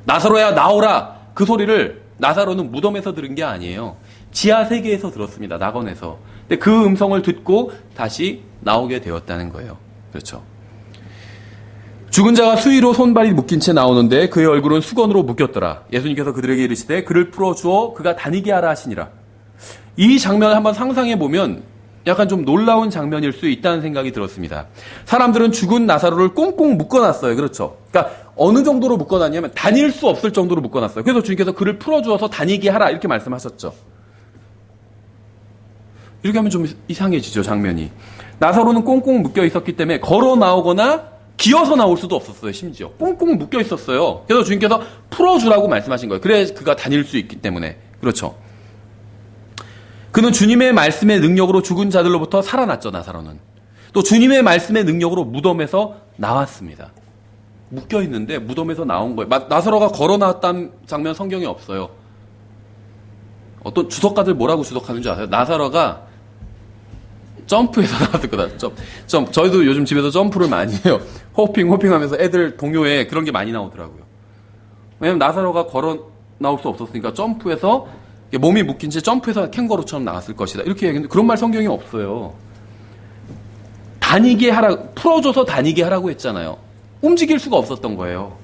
나사로야 나오라. 그 소리를 나사로는 무덤에서 들은 게 아니에요. 지하 세계에서 들었습니다. 낙원에서. 근데 그 음성을 듣고 다시 나오게 되었다는 거예요. 그렇죠. 죽은 자가 수의로 손발이 묶인 채 나오는데 그의 얼굴은 수건으로 묶였더라. 예수님께서 그들에게 이르시되 그를 풀어주어 그가 다니게 하라 하시니라. 이 장면을 한번 상상해 보면 약간 좀 놀라운 장면일 수 있다는 생각이 들었습니다. 사람들은 죽은 나사로를 꽁꽁 묶어놨어요. 그렇죠. 그러니까 어느 정도로 묶어놨냐면 다닐 수 없을 정도로 묶어놨어요. 그래서 주님께서 그를 풀어주어서 다니게 하라 이렇게 말씀하셨죠. 이렇게 하면 좀 이상해지죠, 장면이. 나사로는 꽁꽁 묶여 있었기 때문에 걸어 나오거나 기어서 나올 수도 없었어요, 심지어. 꽁꽁 묶여 있었어요. 그래서 주님께서 풀어주라고 말씀하신 거예요. 그래 그가 다닐 수 있기 때문에. 그렇죠. 그는 주님의 말씀의 능력으로 죽은 자들로부터 살아났죠, 나사로는. 또 주님의 말씀의 능력으로 무덤에서 나왔습니다. 묶여 있는데 무덤에서 나온 거예요. 나사로가 걸어 나왔다는 장면 성경에 없어요. 어떤 주석가들 뭐라고 주석하는 줄 아세요? 나사로가 점프해서 나왔을 거다. 저희도 요즘 집에서 점프를 많이 해요. 호핑 하면서 애들 동요에 그런 게 많이 나오더라고요. 왜냐면 나사로가 걸어 나올 수 없었으니까 점프해서 몸이 묶인 채 점프해서 캥거루처럼 나왔을 것이다. 이렇게 얘기했는데 그런 말 성경에 없어요. 다니게 하라, 풀어줘서 다니게 하라고 했잖아요. 움직일 수가 없었던 거예요.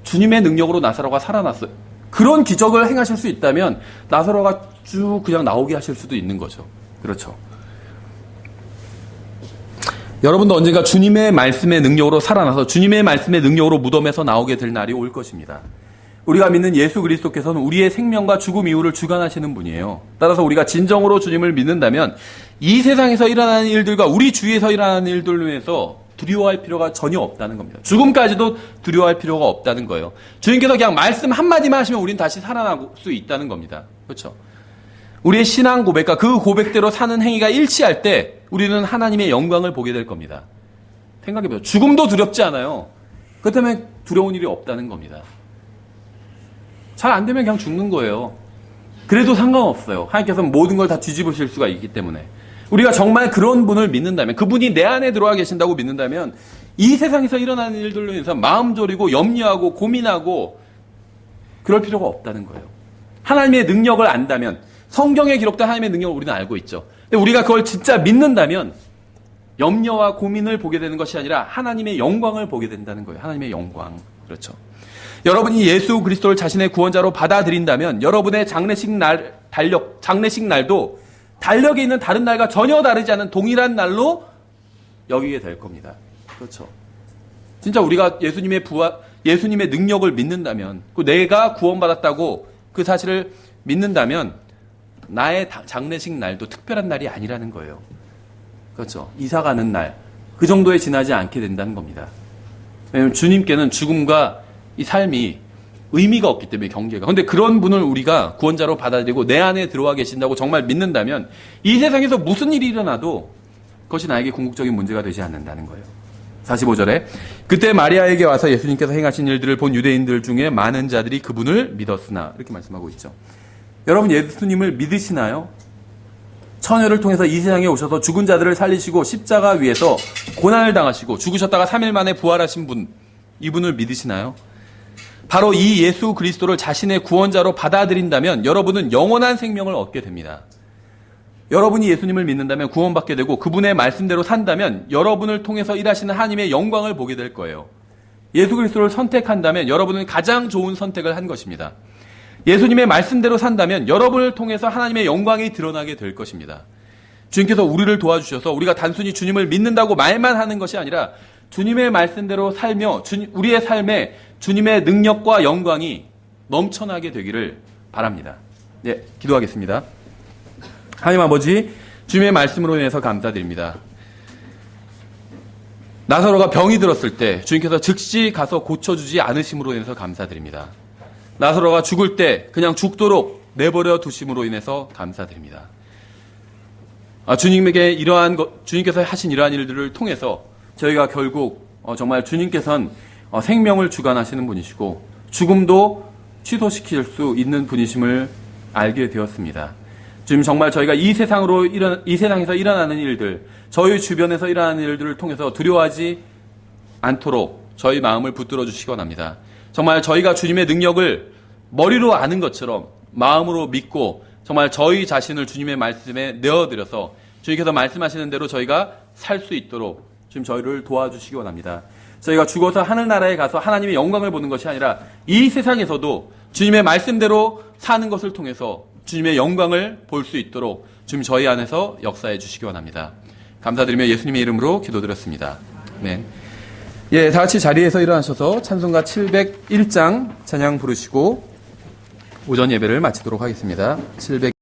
주님의 능력으로 나사로가 살아났어요. 그런 기적을 행하실 수 있다면 나사로가 쭉 그냥 나오게 하실 수도 있는 거죠. 그렇죠. 여러분도 언젠가 주님의 말씀의 능력으로 살아나서 주님의 말씀의 능력으로 무덤에서 나오게 될 날이 올 것입니다. 우리가 믿는 예수 그리스도께서는 우리의 생명과 죽음 이후를 주관하시는 분이에요. 따라서 우리가 진정으로 주님을 믿는다면 이 세상에서 일어나는 일들과 우리 주위에서 일어나는 일들로 인해서 두려워할 필요가 전혀 없다는 겁니다. 죽음까지도 두려워할 필요가 없다는 거예요. 주님께서 그냥 말씀 한마디만 하시면 우리는 다시 살아날 수 있다는 겁니다. 그렇죠? 우리의 신앙 고백과 그 고백대로 사는 행위가 일치할 때 우리는 하나님의 영광을 보게 될 겁니다. 생각해보세요. 죽음도 두렵지 않아요. 그렇다면 두려운 일이 없다는 겁니다. 잘 안 되면 그냥 죽는 거예요. 그래도 상관없어요. 하나님께서는 모든 걸 다 뒤집으실 수가 있기 때문에. 우리가 정말 그런 분을 믿는다면, 그분이 내 안에 들어와 계신다고 믿는다면 이 세상에서 일어나는 일들로 인해서 마음 졸이고 염려하고 고민하고 그럴 필요가 없다는 거예요. 하나님의 능력을 안다면, 성경에 기록된 하나님의 능력을 우리는 알고 있죠. 근데 우리가 그걸 진짜 믿는다면 염려와 고민을 보게 되는 것이 아니라 하나님의 영광을 보게 된다는 거예요. 하나님의 영광. 그렇죠. 여러분이 예수 그리스도를 자신의 구원자로 받아들인다면 여러분의 장례식 날도 달력에 있는 다른 날과 전혀 다르지 않은 동일한 날로 여기게 될 겁니다. 그렇죠. 진짜 우리가 예수님의 능력을 믿는다면, 내가 구원받았다고 그 사실을 믿는다면 나의 장례식 날도 특별한 날이 아니라는 거예요. 그렇죠. 이사 가는 날, 그 정도에 지나지 않게 된다는 겁니다. 왜냐하면 주님께는 죽음과 이 삶이 의미가 없기 때문에, 경계가. 그런데 그런 분을 우리가 구원자로 받아들이고 내 안에 들어와 계신다고 정말 믿는다면 이 세상에서 무슨 일이 일어나도 그것이 나에게 궁극적인 문제가 되지 않는다는 거예요. 45절에 그때 마리아에게 와서 예수님께서 행하신 일들을 본 유대인들 중에 많은 자들이 그분을 믿었으나, 이렇게 말씀하고 있죠. 여러분, 예수님을 믿으시나요? 처녀를 통해서 이 세상에 오셔서 죽은 자들을 살리시고 십자가 위에서 고난을 당하시고 죽으셨다가 3일 만에 부활하신 분, 이분을 믿으시나요? 바로 이 예수 그리스도를 자신의 구원자로 받아들인다면 여러분은 영원한 생명을 얻게 됩니다. 여러분이 예수님을 믿는다면 구원받게 되고 그분의 말씀대로 산다면 여러분을 통해서 일하시는 하나님의 영광을 보게 될 거예요. 예수 그리스도를 선택한다면 여러분은 가장 좋은 선택을 한 것입니다. 예수님의 말씀대로 산다면 여러분을 통해서 하나님의 영광이 드러나게 될 것입니다. 주님께서 우리를 도와주셔서 우리가 단순히 주님을 믿는다고 말만 하는 것이 아니라 주님의 말씀대로 살며 우리의 삶에 주님의 능력과 영광이 넘쳐나게 되기를 바랍니다. 네, 기도하겠습니다. 하나님 아버지, 주님의 말씀으로 인해서 감사드립니다. 나사로가 병이 들었을 때 주님께서 즉시 가서 고쳐주지 않으심으로 인해서 감사드립니다. 나사로가 죽을 때 그냥 죽도록 내버려 두심으로 인해서 감사드립니다. 주님께서 하신 이러한 일들을 통해서 저희가 결국 정말 주님께서는 생명을 주관하시는 분이시고 죽음도 취소시킬 수 있는 분이심을 알게 되었습니다. 지금 정말 저희가 이 세상에서 일어나는 일들, 저희 주변에서 일어나는 일들을 통해서 두려워하지 않도록 저희 마음을 붙들어 주시기 원합니다. 정말 저희가 주님의 능력을 머리로 아는 것처럼 마음으로 믿고 정말 저희 자신을 주님의 말씀에 내어드려서 주님께서 말씀하시는 대로 저희가 살 수 있도록 지금 저희를 도와주시기 원합니다. 저희가 죽어서 하늘나라에 가서 하나님의 영광을 보는 것이 아니라 이 세상에서도 주님의 말씀대로 사는 것을 통해서 주님의 영광을 볼 수 있도록 지금 저희 안에서 역사해 주시기 원합니다. 감사드리며 예수님의 이름으로 기도드렸습니다. 아멘. 예, 다 같이 자리에서 일어나셔서 찬송가 701장 찬양 부르시고 오전 예배를 마치도록 하겠습니다.